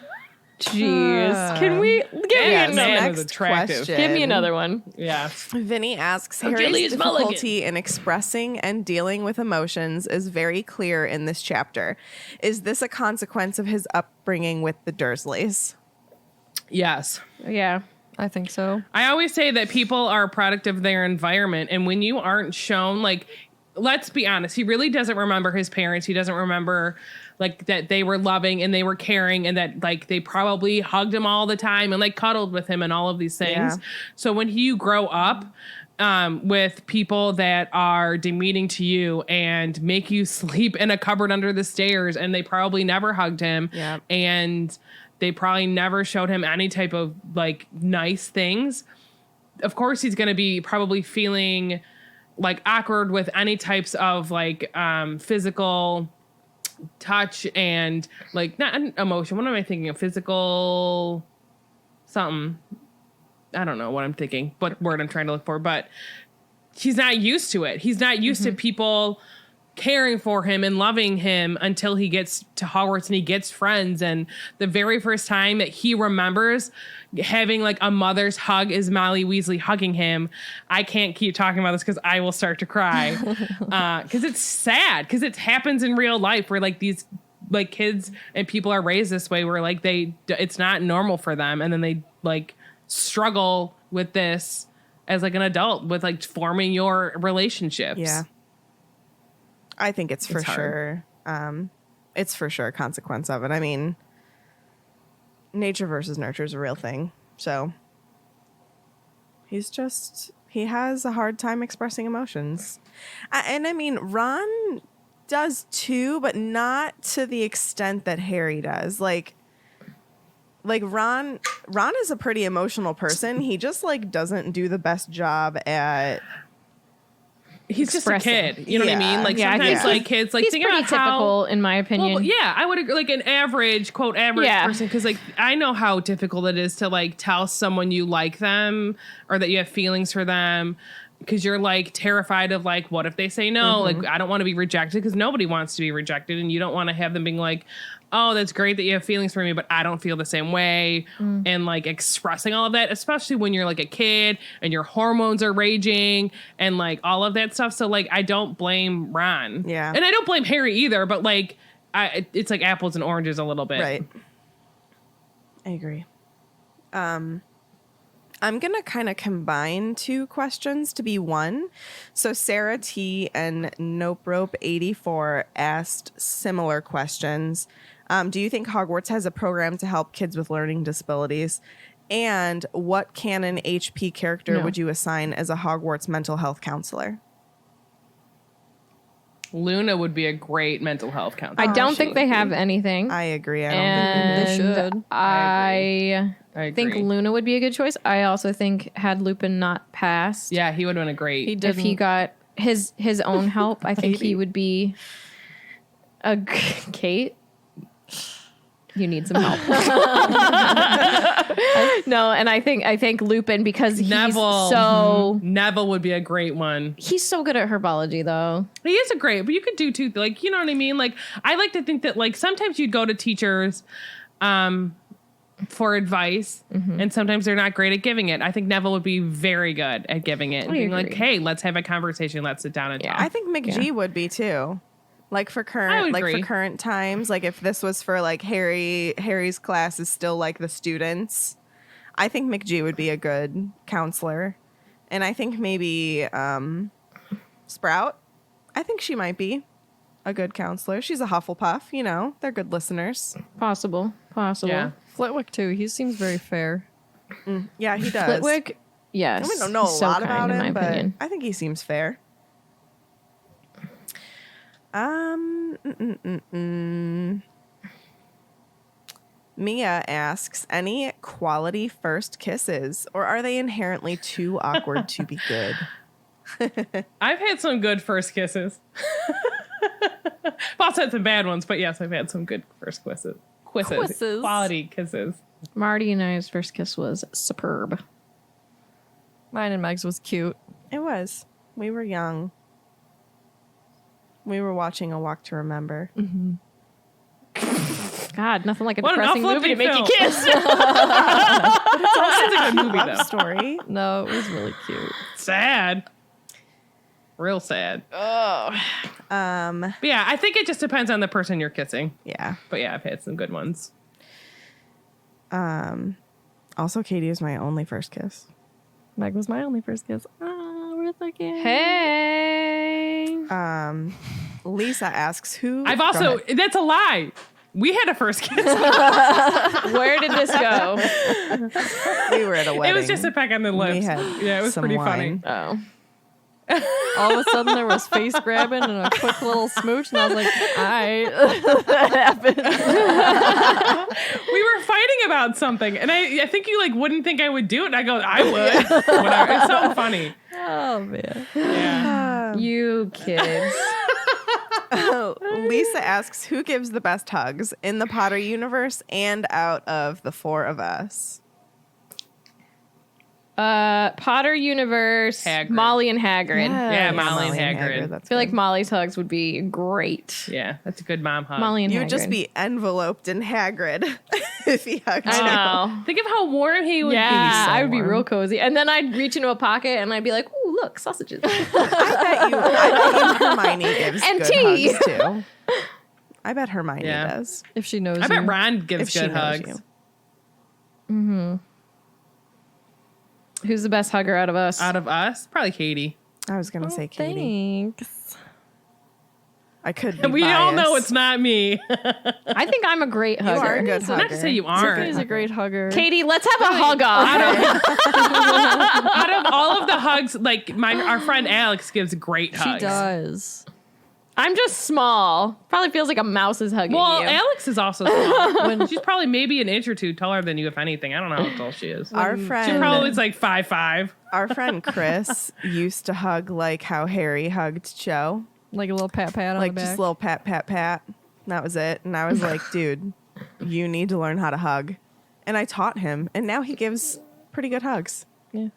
Jeez. Can we give me Yes, another? man was next attractive. question. Give me another one. Yeah. Vinny asks, Hercules Harry's Mulligan. difficulty in expressing and dealing with emotions is very clear in this chapter. Is this a consequence of his upbringing with the Dursleys? Yes. Yeah. I think so. I always say that people are a product of their environment. And when you aren't shown, like, let's be honest, he really doesn't remember his parents. He doesn't remember, like, that they were loving and they were caring and that, like, they probably hugged him all the time and, like, cuddled with him and all of these things. Yeah. So when you grow up with people that are demeaning to you and make you sleep in a cupboard under the stairs and they probably never hugged him Yeah. and they probably never showed him any type of, like, nice things, of course he's going to be probably feeling like awkward with any types of, like, physical touch and, like, not an emotion. What am I thinking of? Physical something. I don't know what I'm thinking, what word I'm trying to look for, but he's not used to it. He's not used to people caring for him and loving him until he gets to Hogwarts and he gets friends. And the very first time that he remembers having like a mother's hug is Molly Weasley hugging him. I can't keep talking about this because I will start to cry. Because it's sad, because it happens in real life where like these like kids and people are raised this way where like it's not normal for them. And then they like struggle with this as like an adult with like forming your relationships. Yeah. I think it's for hard. sure. It's for sure a consequence of it. I mean, nature versus nurture is a real thing. So he has a hard time expressing emotions. And I mean, Ron does too, but not to the extent that Harry does. Like Ron is a pretty emotional person. He just like doesn't do the best job at He's just a Expressing. kid. You know what I mean? Like sometimes like kids like he's think pretty about how typical in my opinion. Well, yeah, I would agree. Like an average, quote, average person. Because, like, I know how difficult it is to, like, tell someone you like them or that you have feelings for them. Because you're, like, terrified of, like, what if they say no? Like, I don't want to be rejected because nobody wants to be rejected. And you don't want to have them being like, oh, that's great that you have feelings for me, but I don't feel the same way. And, like, expressing all of that, especially when you're, like, a kid and your hormones are raging and, like, all of that stuff. So, like, I don't blame Ron. Yeah. And I don't blame Harry either, but, like, it's like apples and oranges a little bit. Right. I agree. I'm going to kind of combine two questions to be one. So Sarah T and Nope Rope 84 asked similar questions. Do you think Hogwarts has a program to help kids with learning disabilities? And what canon HP character would you assign as a Hogwarts mental health counselor? Luna would be a great mental health counselor. I don't think they have anything. I agree. I don't and think they should. I think agree. Luna would be a good choice. I also think had Lupin not passed, Yeah, he would have been a great. He if he didn't. got his own help, I think he would be a Kate. You need some help. No, and I think Lupin because he's Neville would be a great one. he's so good at herbology though. He is a great, but you could do too. Like, you know what I mean? Like, I like to think that like sometimes you'd go to teachers for advice and sometimes they're not great at giving it. I think Neville would be very good at giving it and being like, agree. hey, let's have a conversation. Let's sit down and talk. I think McG would be too. Like for current, agree. for current times, like if this was for like Harry's class is still like the students, I think McG would be a good counselor, and I think maybe Sprout, I think she might be a good counselor. She's a Hufflepuff, you know, they're good listeners. Possible. Yeah. Flitwick too. He seems very fair. Yeah, he does. Flitwick, yes. We don't know a so lot kind, about in my him, but opinion. I think he seems fair. Mia asks, any quality first kisses, or are they inherently too awkward to be good? I've had some good first kisses. I've also had some bad ones, but yes, I've had some good first kisses. Kisses. Quality kisses. Marty and I's first kiss was superb. Mine and Meg's was cute. It was. We were young. We were watching A Walk to Remember. God, nothing like a What an depressing movie to uplifting make you film. kiss. It's a good movie Love though. story. No, it was really cute. Sad. Real sad. But yeah, I think it just depends on the person you're kissing. Yeah. But yeah, I've had some good ones. Also, Katie was my only first kiss. Meg was my only first kiss. Ah, we're the kids. Hey. Lisa asks, who... I've Go also, ahead. that's a lie. We had a first kiss. Where did this go? We were at a wedding. It was just a peck on the lips. We had Yeah, it was some pretty wine. funny. Oh. All of a sudden, there was face grabbing and a quick little smooch, and I was like, "All right, that happened." We were fighting about something, and I think you like wouldn't think I would do it. And I go, I would. Whatever. It's so funny. Oh man, Yeah. You kids. Lisa asks, who gives the best hugs in the Potter universe and out of the four of us? Potter Universe, Hagrid. Molly and Hagrid. Yeah, Molly and Hagrid. That's I feel like good. Molly's hugs would be great. Yeah, that's a good mom hug. Molly and You Hagrid. would just be enveloped in Hagrid if he hugged you. I know. Think of how warm he would Yeah, be. I would be real cozy. And then I'd reach into a pocket and I'd be like, ooh, look, sausages. I bet you Hermione gives And good tea. hugs too. I bet Hermione does. If she knows I bet you. Ron If gives she good knows hugs. you. Who's the best hugger out of us? Out of us, probably Katie. I was gonna say Katie. Thanks. I could be We all know biased. it's not me. I think I'm a great You hugger. are a good hugger. Not to say you Tiffany's aren't. a great hugger. Katie, let's have a hug off. Out of all of the hugs, like our friend Alex gives great She hugs. does. I'm just small. Probably feels like a mouse is hugging Well, you. Alex is also small. She's probably maybe an inch or two taller than you, if anything. I don't know how tall she is. Our She friend, probably is like 5'5". our friend Chris used to hug like how Harry hugged Joe, Like a little pat on like the back. just a little pat, pat, pat. That was it. And I was like, dude, you need to learn how to hug. And I taught him, and now he gives pretty good hugs. Yeah.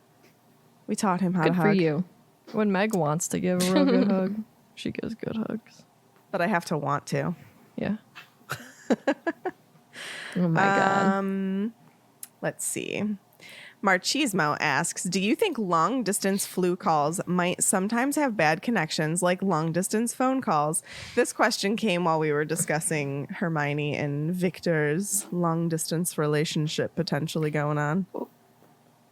We taught him how Good to for hug. you. When Meg wants to give a real good hug, she gives good hugs. But I have to want to. Yeah. Oh my god. Let's see. Marchismo asks, do you think long distance flu calls might sometimes have bad connections like long distance phone calls? This question came while we were discussing Hermione and Victor's long distance relationship potentially going on.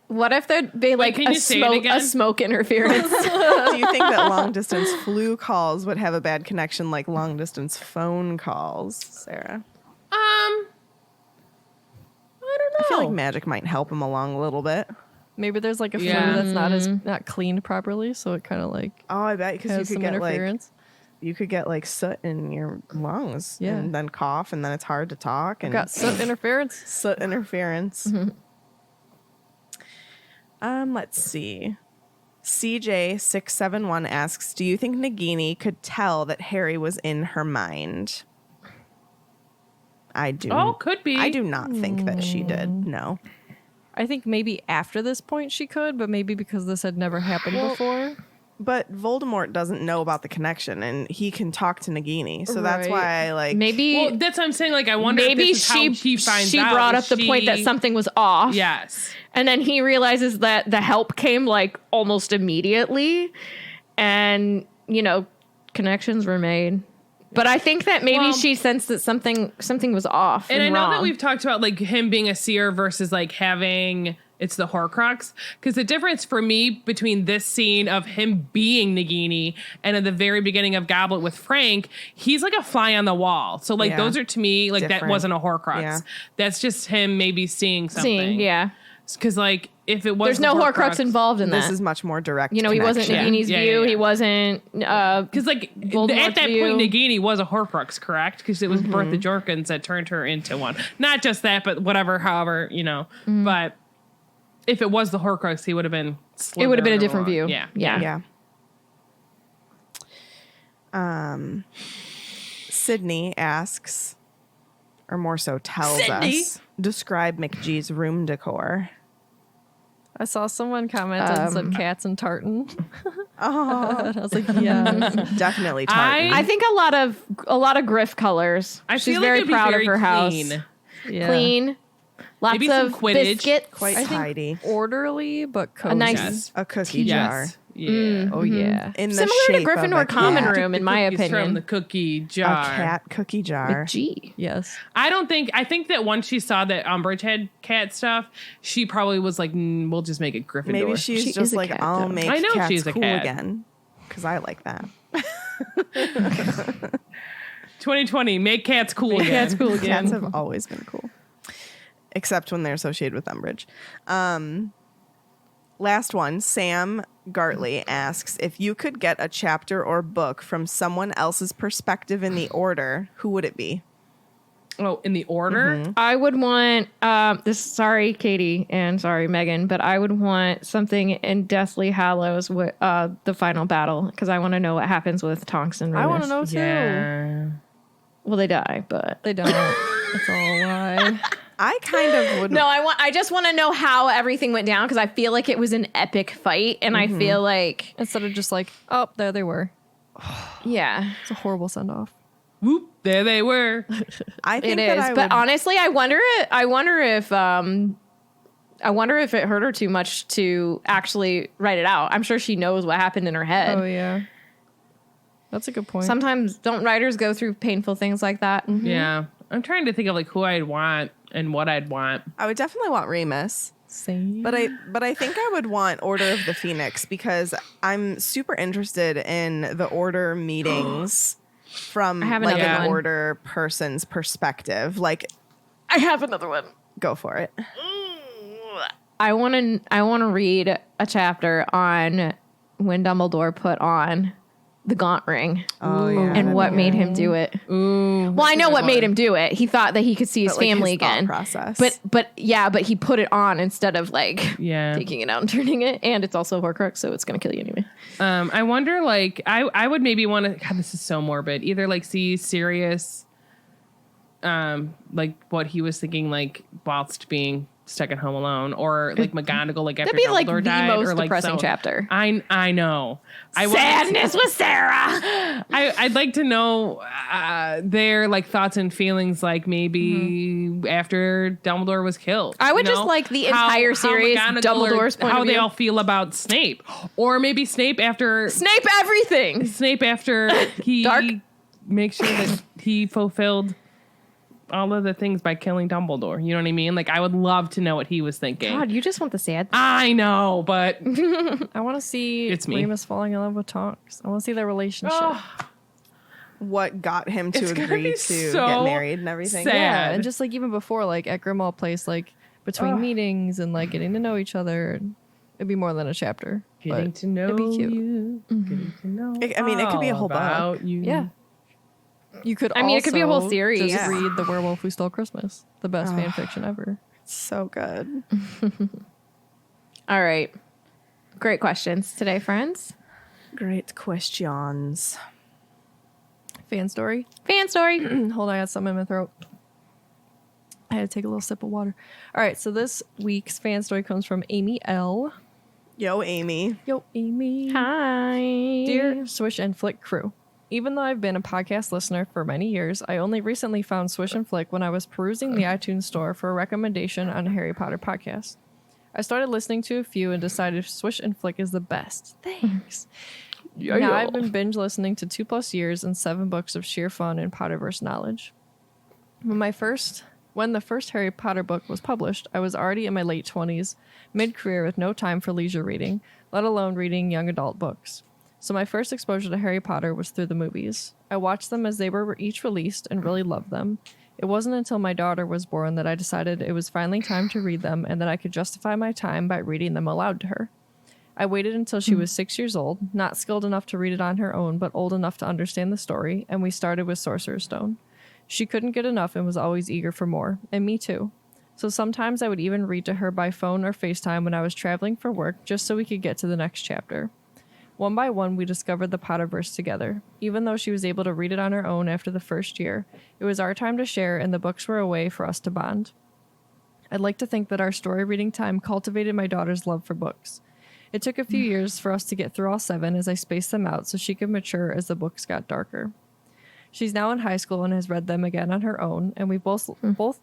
What if there'd be like can you say it again? a smoke interference? Do you think that long distance flu calls would have a bad connection like long distance phone calls, Sarah? I don't know. I feel like magic might help him along a little bit. Maybe there's like a flu Yeah. that's not cleaned properly, so it kind of like Oh, I bet because has you some could get like interference. you could get like soot in your lungs, Yeah. and then cough, and then it's hard to talk, and Got soot interference. soot interference. Let's see. CJ671 asks, do you think Nagini could tell that Harry was in her mind? I do. Oh, could be. I do not think that she did. No. I think maybe after this point she could, but maybe because this had never happened before. But Voldemort doesn't know about the connection, and he can talk to Nagini, so that's Right. why I like. Maybe Well, that's what I'm saying. Like, I wonder maybe if this is how she finds out. brought Is up the point that she- something was off. Yes. And then he realizes that the help came like almost immediately, and connections were made. But I think that maybe Well- she sensed that something was off. And I know wrong. that we've talked about like him being a seer versus like having it's the Horcrux. Because the difference for me between this scene of him being Nagini and at the very beginning of Goblet with Frank, he's like a fly on the wall. So like Yeah. those are to me like that Different. wasn't a Horcrux. Yeah. That's just him maybe seeing something. yeah. Because like if it was There's the no Horcrux involved in this that. is much more direct. He wasn't connection. Nagini's Yeah, view. yeah. He wasn't. Because like Voldemort's at that view. point, Nagini was a Horcrux, correct? Because it was Mm-hmm. Bertha Jorkins that turned her into one. Not just that, but whatever, however, Mm-hmm. But if it was the Horcrux, he would have been. It would have been a Slytherin different or- view. Yeah, Yeah. Sydney asks, or more so tells us, describe McGee's room decor. I saw someone comment and said cats and tartan. Oh, I was like, yeah. definitely tartan. I think a lot of Griff colors. I She's feel very like it'd be proud very of her clean. house. Yeah. Clean. Lots Maybe some of Quidditch. biscuits. Quite I think tidy. orderly, but cozy. A nice- Yes. A cookie jar. Yes. Yeah. Oh, yeah. In the Similar to shape of Gryffindor a common cat. room, in my Cookies from opinion. the cookie A jar. cat cookie jar. Gee. Yes. I think that once she saw that Umbridge had cat stuff, she probably was like, we'll just make it Gryffindor. Maybe she's She is just a like, cat, I'll though. make I know cats she's a cool cat. again. Because I like that. 2020, make cats cool again. Cats cool again. Cats have always been cool. Except when they're associated with Umbridge. Last one, Sam Gartley asks, if you could get a chapter or book from someone else's perspective in the order, who would it be? Oh, in the order? I would want sorry, Katie, and sorry, Megan, but I would want something in Deathly Hallows with the final battle, because I want to know what happens with Tonks and Remus. I want to know too. Yeah. Well, they die, but They don't. It's all a lie. I kind of would. No, I just want to know how everything went down because I feel like it was an epic fight, and I feel like Instead of just like, oh, there they were. yeah, It's a horrible send off. Whoop, there they were. I think it that is. I But would, honestly, I wonder if it hurt her too much to actually write it out. I'm sure she knows what happened in her head. Oh, yeah. That's a good point. Sometimes don't writers go through painful things like that? Yeah. I'm trying to think of like who I'd want and what I'd want. I would definitely want Remus. Same. But I think I would want Order of the Phoenix because I'm super interested in the Order meetings from I have like another an one. Order person's perspective. Like, I have another one. go for it. I want to read a chapter on when Dumbledore put on the gaunt ring Oh yeah. and what made him do it. Ooh. Well, I know what made him do it. He thought that he could see his But, like, family his thought again. process. But he put it on instead of like Yeah. taking it out and turning it. And it's also a Horcrux, so it's gonna kill you anyway. I wonder, like, I would maybe want to. God, this is so morbid. Either like see Sirius, like what he was thinking, like whilst being stuck at home alone, or like McGonagall, like after That'd be like Dumbledore the died, most or like depressing chapter. I know. Sadness with Sarah. I'd like to know their like thoughts and feelings, like maybe after Dumbledore was killed. I would you just know? like the entire series, McGonagall Dumbledore's point how of they view. all feel about Snape, or maybe Snape after everything. he Dark. makes sure that he fulfilled all of the things by killing Dumbledore. You know what I mean? Like, I would love to know what he was thinking. God, you just want the sad. I know, but I want to see It's me. Remus falling in love with Tonks. I want to see their relationship. what got him to It's gonna agree be to so get married and everything. sad. Yeah, and just like even before, like at Grimmauld Place, like between meetings and like getting to know each other, it'd be more than a chapter. getting but to know it'd be cute. you, getting to know. I mean, it could be a whole all about book. you. Yeah. You could. I mean, it could be a whole also series. Just Yeah. read The Werewolf Who Stole Christmas, the best fan fiction ever. So good. All right. Great questions today, friends. Great questions. Fan story. Fan story. Hold on, I got something in my throat. I had to take a little sip of water. All right, so this week's fan story comes from Amy L. Yo, Amy. Yo, Amy. Hi. Dear Swish and Flick crew, even though I've been a podcast listener for many years, I only recently found Swish and Flick when I was perusing the iTunes store for a recommendation on a Harry Potter podcast. I started listening to a few and decided Swish and Flick is the best. Thanks. Now I've been binge listening to 2+ years and 7 books of sheer fun and Potterverse knowledge. When the first Harry Potter book was published, I was already in my late 20s, mid-career with no time for leisure reading, let alone reading young adult books. So my first exposure to Harry Potter was through the movies. I watched them as they were each released and really loved them. It wasn't until my daughter was born that I decided it was finally time to read them and that I could justify my time by reading them aloud to her. I waited until she was 6 years old, not skilled enough to read it on her own, but old enough to understand the story, and we started with Sorcerer's Stone. She couldn't get enough and was always eager for more, and me too. So sometimes I would even read to her by phone or FaceTime when I was traveling for work just so we could get to the next chapter. One by one, we discovered the Potterverse together. Even though she was able to read it on her own after the first year, it was our time to share and the books were a way for us to bond. I'd like to think that our story reading time cultivated my daughter's love for books. It took a few years for us to get through all 7 as I spaced them out so she could mature as the books got darker. She's now in high school and has read them again on her own, and we've both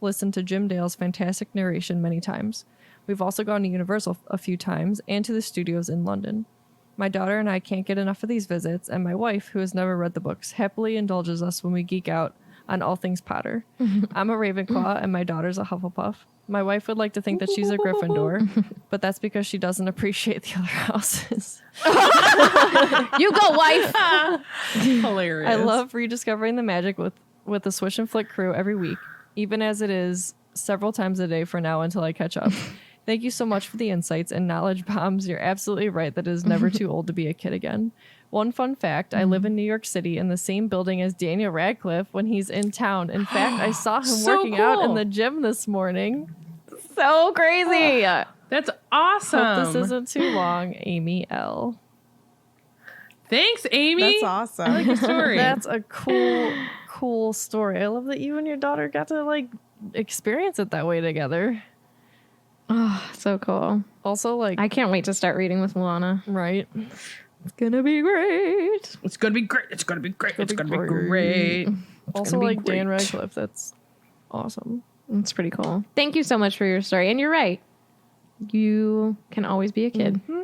listened to Jim Dale's fantastic narration many times. We've also gone to Universal a few times and to the studios in London. My daughter and I can't get enough of these visits, and my wife, who has never read the books, happily indulges us when we geek out on all things Potter. I'm a Ravenclaw, and my daughter's a Hufflepuff. My wife would like to think that she's a Gryffindor, but that's because she doesn't appreciate the other houses. You go, wife. Hilarious. I love rediscovering the magic with the Swish and Flick crew every week, even as it is several times a day for now until I catch up. Thank you so much for the insights and knowledge bombs. You're absolutely right that it is never too old to be a kid again. One fun fact, I live in New York City in the same building as Daniel Radcliffe when he's in town. In fact, I saw him So working out in cool. the gym this morning. So crazy. That's awesome. Hope this isn't too long, Amy L. Thanks, Amy. That's awesome. I like your story. That's a cool cool story. I love that you and your daughter got to like experience it that way together. Oh, so cool. Also, like, I can't wait to start reading with Luana. right? It's gonna be great. It's gonna be great. It's gonna be great. It's gonna be great. great. Also, gonna be like Dan great. Radcliffe. That's awesome. It's pretty cool. Thank you so much for your story. And you're right. You can always be a kid. Mm-hmm.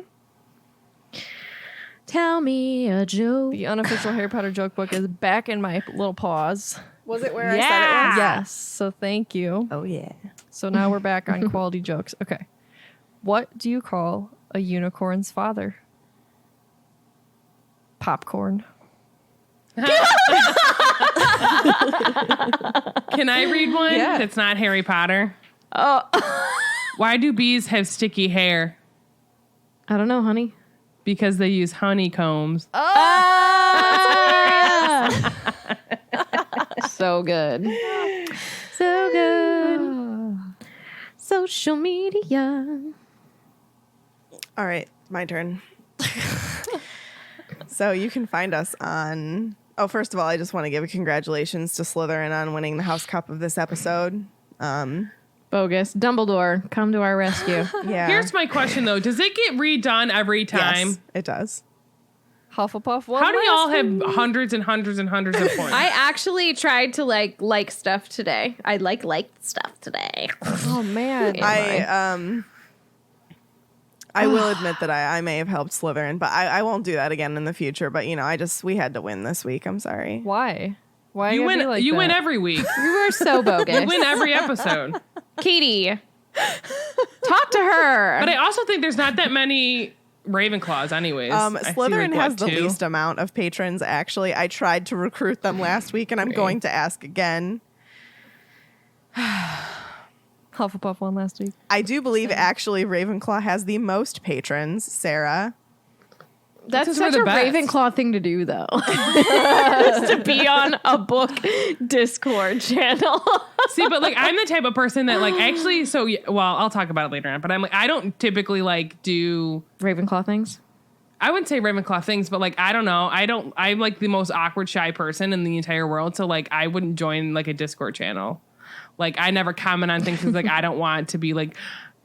Tell me a joke. The unofficial Harry Potter joke book is back in my little paws. Was it where I said it was? Yes. So thank you. Oh, yeah. So now we're back on quality jokes. Okay. What do you call a unicorn's father? Popcorn. Can I read one Yeah. that's not Harry Potter? Oh, Why do bees have sticky hair? I don't know, honey. Because they use honeycombs. So good. So good. Social media. All right, my turn. So you can find us on... Oh, first of all, I just want to give a congratulations to Slytherin on winning the House Cup of this episode. Bogus. Dumbledore, come to our rescue. Yeah. Here's my question, though. Does it get redone every time? Yes, it does. Hufflepuff won How do y'all last have week. hundreds and hundreds and hundreds of points? I actually tried to like stuff today. I liked stuff today. Oh, man. I will admit that I may have helped Slytherin, but I won't do that again in the future. But, you know, we had to win this week. I'm sorry. Why? Why you gotta win. be like you that? win every week. You were so bogus. You win every episode. Katie, talk to her. But I also think there's not that many Ravenclaws, anyways. I see, Slytherin like, has what, the two? least amount of patrons, actually. I tried to recruit them last week, and I'm going to ask again. Hufflepuff won last week. I do believe, actually, Ravenclaw has the most patrons, Sarah. That's Because we're such the a best. Ravenclaw thing to do, though. To be on a book Discord channel. See, but like I'm the type of person that like actually. So well, I'll talk about it later on. But I'm like I don't typically like do. Ravenclaw things? I wouldn't say Ravenclaw things, but like I don't know. I'm like the most awkward, shy person in the entire world. So like I wouldn't join like a Discord channel. Like I never comment on things because like I don't want to be like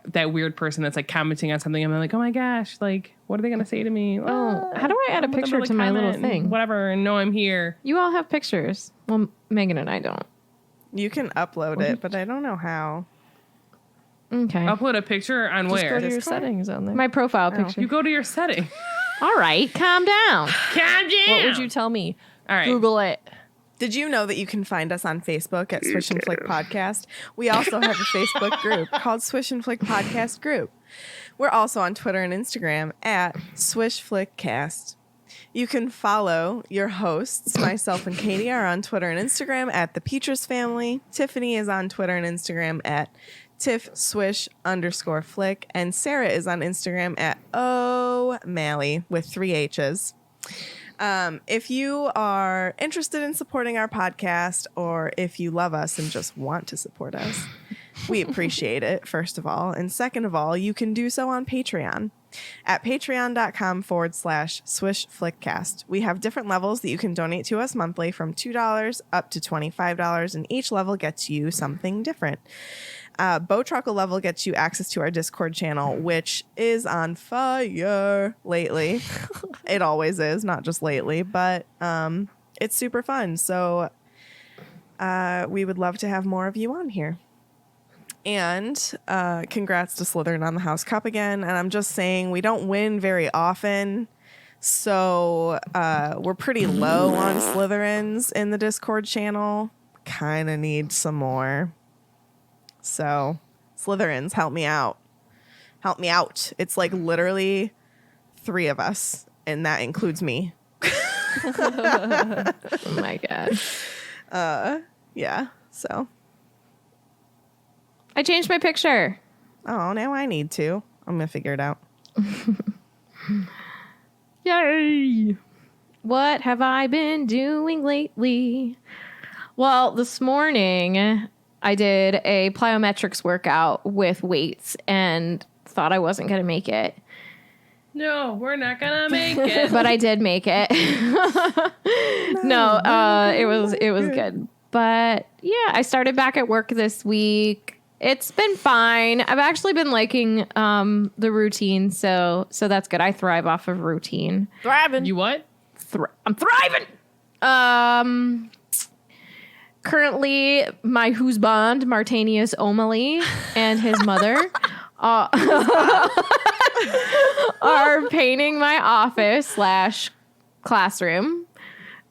that weird person that's like commenting on something. I'm like, oh my gosh, like what are they gonna say to me? Oh, how do I add a I'm gonna, picture like, to my little comment and thing? Whatever, and know I'm here. You all have pictures. Well, Megan and I don't. You can upload it, but I don't know how. Okay. Upload a picture on Just where? go to your settings on there. My profile picture. You go to your setting. All right, calm down. Calm down. What would you tell me? All right. Google it. Did you know that you can find us on Facebook at Swish and Flick Podcast? We also have a Facebook group called Swish and Flick Podcast Group. We're also on Twitter and Instagram at Swish Flick Cast. You can follow your hosts. Myself and Katie are on Twitter and Instagram at The Petrus Family. Tiffany is on Twitter and Instagram at TiffSwish_Flick. And Sarah is on Instagram at O'Malley with 3 H's. If you are interested in supporting our podcast, or if you love us and just want to support us, we appreciate it, first of all. And second of all, you can do so on Patreon at patreon.com/swishflickcast. We have different levels that you can donate to us monthly, from $2 up to $25, and each level gets you something different. Bow Truckle level gets you access to our Discord channel, which is on fire lately. It always is, not just lately, but it's super fun. So we would love to have more of you on here. And congrats to Slytherin on the House Cup again. And I'm just saying, we don't win very often. So we're pretty low on Slytherins in the Discord channel. Kind of need some more. So, Slytherins, help me out. Help me out. It's like literally 3 of us, and that includes me. Oh my god. Yeah, so. I changed my picture. Oh, now I need to. I'm going to figure it out. Yay! What have I been doing lately? Well, this morning I did a plyometrics workout with weights and thought I wasn't going to make it. No, we're not gonna make it. but I did make it. No, it was good. But yeah, I started back at work this week. It's been fine. I've actually been liking the routine, so that's good. I thrive off of routine. Thriving. You what? I'm thriving. Currently, my husband, Martinius O'Malley, and his mother are painting my office / classroom.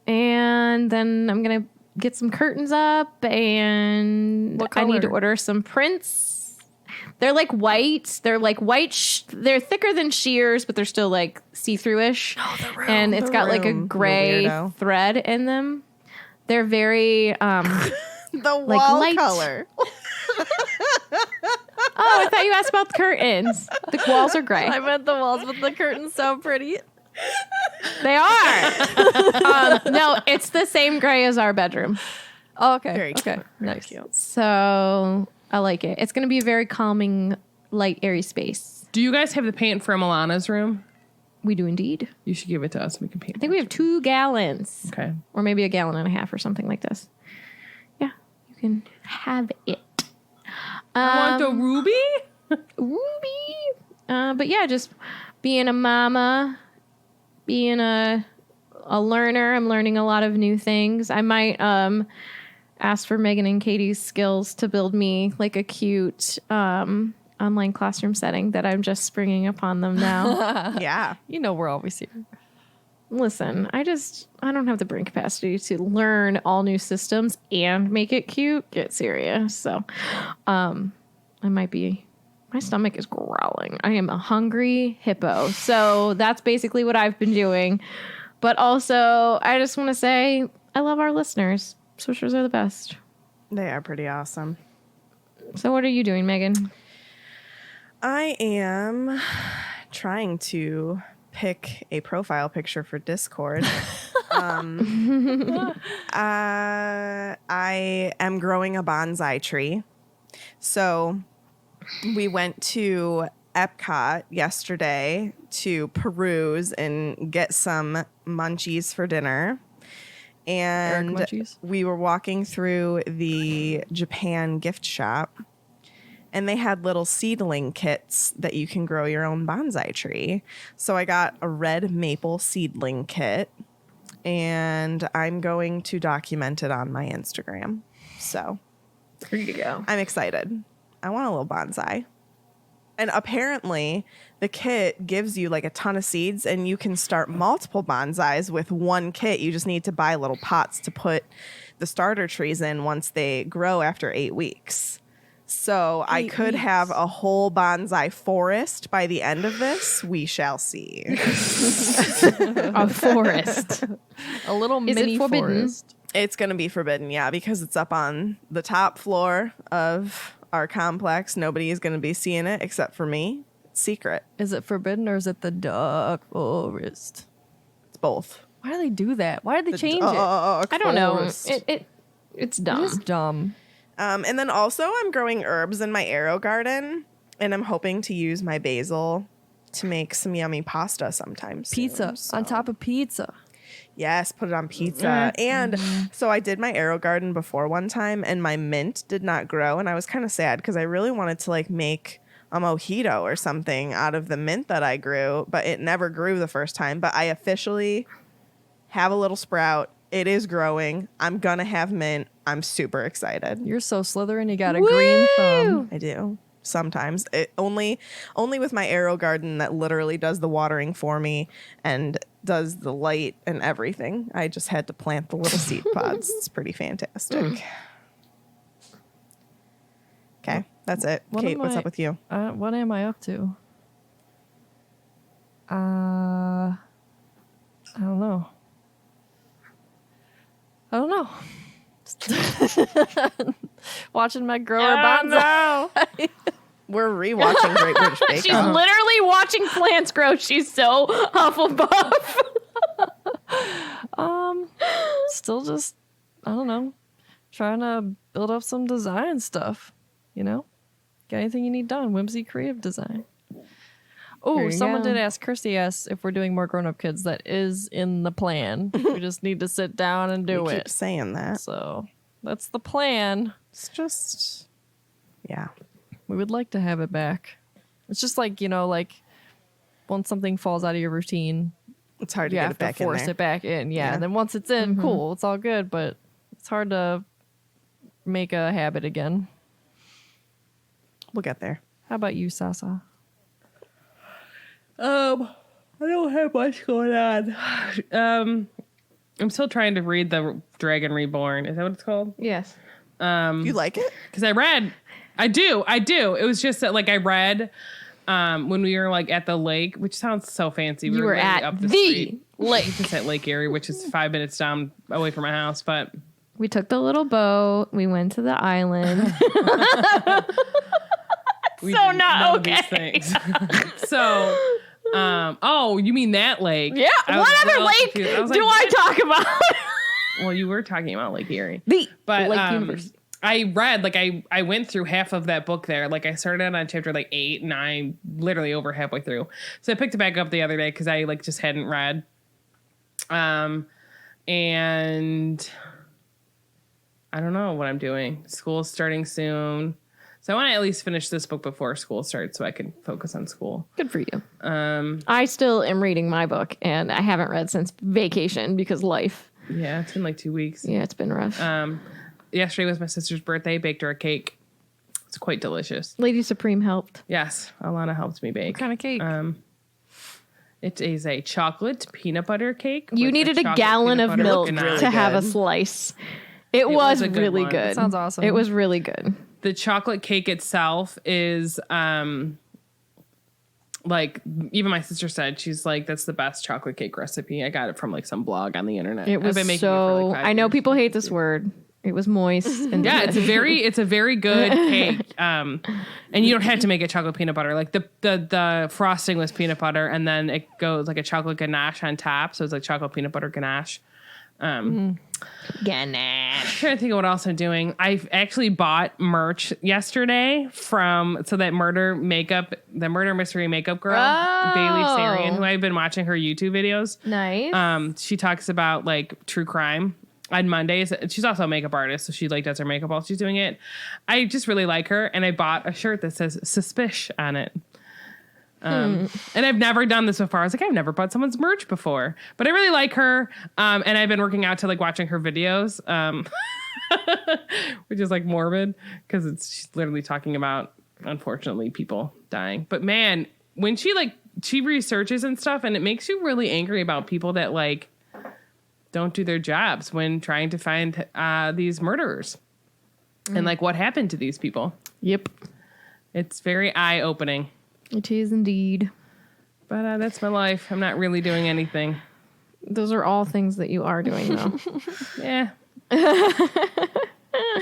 And then I'm going to get some curtains up, and What I need to color? order some prints. They're like white. They're like white. They're thicker than shears, but they're still like see-through-ish. And it's got like a room, you gray weirdo. thread in them. They're very The like wall light. color. Oh, I thought you asked about the curtains. The walls are gray. I meant the walls, but the curtains sound pretty. They are. No, it's the same gray as our bedroom. Oh, okay. Very okay. cute. Nice. So I like it. It's going to be a very calming, light, airy space. Do you guys have the paint for Milana's room? We do indeed. You should give it to us. We can paint. I think we have 2 gallons. Okay. Or maybe 1.5 gallons or something like this. Yeah, you can have it. I want the ruby. Ruby. But yeah, just being a mama, being a learner. I'm learning a lot of new things. I might ask for Megan and Katie's skills to build me like a cute online classroom setting that I'm just springing upon them now. Yeah. You know we're always here. Listen, I don't have the brain capacity to learn all new systems and make it cute. Get serious. So, my stomach is growling. I am a hungry hippo. So that's basically what I've been doing. But also, I just want to say, I love our listeners. Swishers are the best. They are pretty awesome. So what are you doing, Megan? I am trying to pick a profile picture for Discord. I am growing a bonsai tree. So we went to Epcot yesterday to peruse and get some munchies for dinner. And Eric munchies? we were walking through the Japan gift shop, and they had little seedling kits that you can grow your own bonsai tree. So I got a red maple seedling kit, and I'm going to document it on my Instagram. So Here you go. I'm excited. I want a little bonsai. And apparently the kit gives you like a ton of seeds, and you can start multiple bonsais with one kit. You just need to buy little pots to put the starter trees in once they grow after 8 weeks. So I could have a whole bonsai forest by the end of this. We shall see. A forest. A little Is it mini forbidden? forest. It's going to be forbidden, yeah, because it's up on the top floor of our complex. Nobody is going to be seeing it except for me. It's secret. Is it forbidden or is it the dark forest? It's both. Why do they do that? Why did they change it? I don't know. Forest. It's dumb. It's dumb. And then also I'm growing herbs in my arrow garden, and I'm hoping to use my basil to make some yummy pasta sometime soon. Pizza on top of pizza. Yes, put it on pizza. And so I did my arrow garden before one time, and my mint did not grow, and I was kind of sad because I really wanted to like make a mojito or something out of the mint that I grew, but it never grew the first time. But I officially have a little sprout. It is growing. I'm gonna have mint. I'm super excited. You're so Slytherin. You got a green thumb. I do. Sometimes it only with my arrow garden that literally does the watering for me and does the light and everything. I just had to plant the little seed pods. It's pretty fantastic. Okay, that's it. What Kate, am what's I- up with you? What am I up to? I don't know. Watching my grower bonsai. We're rewatching Great British Bake She's Off. literally watching plants grow. She's so Hufflepuff. Still just, I don't know, trying to build up some design stuff, you know? Got anything you need done? Whimsy creative design. There Oh, you someone go. did ask Kirsty if we're doing more grown-up kids. That is in the plan. We just need to sit down and do We it. keep saying that. So that's the plan. It's just, yeah. We would like to have it back. It's just like, like once something falls out of your routine, It's hard to you get have it back to force in there. it back in. Yeah. Yeah. And then once it's in, cool. It's all good. But it's hard to make a habit again. We'll get there. How about you, Sasa? I don't have much going on. I'm still trying to read the Dragon Reborn. Is that what it's called? Yes. You like it? Because I do. It was just that, like, I read when we were like at the lake, which sounds so fancy. We You were literally at the lake. Just at Lake Erie, which is 5 minutes down away from my house, but We took the little boat. We went to the island. we So did not none of these okay. things. So, oh, you mean that lake? Yeah. I was What other real lake confused. I was do like, I talk about? Well, you were talking about Lake Erie. The But Lake Universe. I read, like, I went through half of that book there. Like, I started on chapter like 8, 9, literally over halfway through. So I picked it back up the other day because I like just hadn't read. And I don't know what I'm doing. School's starting soon. So I want to at least finish this book before school starts so I can focus on school. Good for you. I still am reading my book, and I haven't read since vacation because life. Yeah, it's been like 2 weeks. Yeah, it's been rough. Yesterday was my sister's birthday. Baked her a cake. It's quite delicious. Lady Supreme helped. Yes, Alana helped me bake. What kind of cake? It is a chocolate peanut butter cake. You with needed a chocolate gallon peanut of butter milk ganache. to have a good. slice. It was was a good really one. good. That sounds awesome. It was really good. The chocolate cake itself is like, even my sister said, she's like, that's the best chocolate cake recipe. I got it from like some blog on the internet. It was I've been making so. it for like 5 I know years. people hate this word. It was moist. And Yeah, it's a very good cake. And you don't have to make it chocolate peanut butter. Like the frosting was peanut butter, and then it goes like a chocolate ganache on top. So it's like chocolate peanut butter ganache. ganache. I'm trying to think of what else I'm doing. I actually bought merch yesterday from the murder mystery makeup girl, Bailey Sarian, who I've been watching her YouTube videos. Nice. She talks about like true crime on Mondays. She's also a makeup artist, so she like does her makeup while she's doing it. I just really like her, and I bought a shirt that says "Suspish" on it. And I've never done this before. I was like, I've never bought someone's merch before, but I really like her. And I've been working out to like watching her videos, which is like morbid because she's literally talking about, unfortunately, people dying. But man, when she researches and stuff, and it makes you really angry about people that like don't do their jobs when trying to find these murderers and like what happened to these people. Yep. It's very eye-opening. It is indeed. But that's my life. I'm not really doing anything. Those are all things that you are doing, though. Yeah.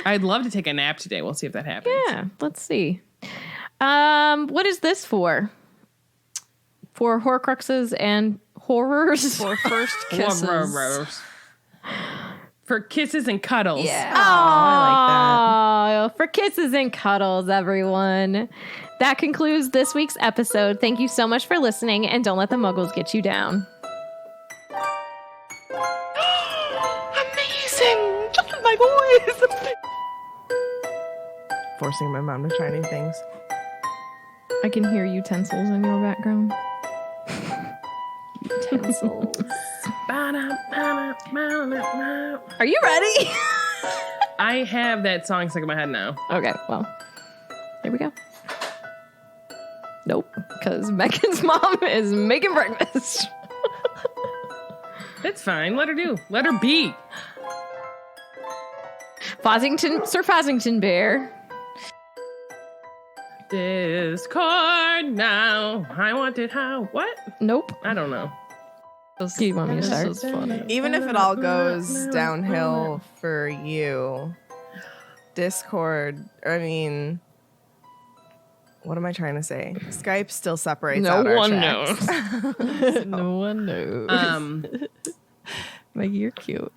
I'd love to take a nap today. We'll see if that happens. Yeah, let's see. What is this for? For Horcruxes and horrors? For first kisses. For kisses and cuddles. Yeah. I like Oh, for kisses and cuddles, everyone. That concludes this week's episode. Thank you so much for listening, and don't let the muggles get you down. Amazing! Just my voice! Forcing my mom to try new things. I can hear utensils in your background. Utensils. Are you ready? I have that song stuck in my head now. Okay, well, here we go. Nope, because Megan's mom is making breakfast. That's fine. Let her do. Let her be. Sir Fossington Bear. Discord now. I want it how? What? Nope. I don't know. Do you want me to start? This is funny. Even if it all goes downhill for you, Discord, what am I trying to say? Skype still separates No out our one tracks. knows. No one knows. Maggie, you're cute.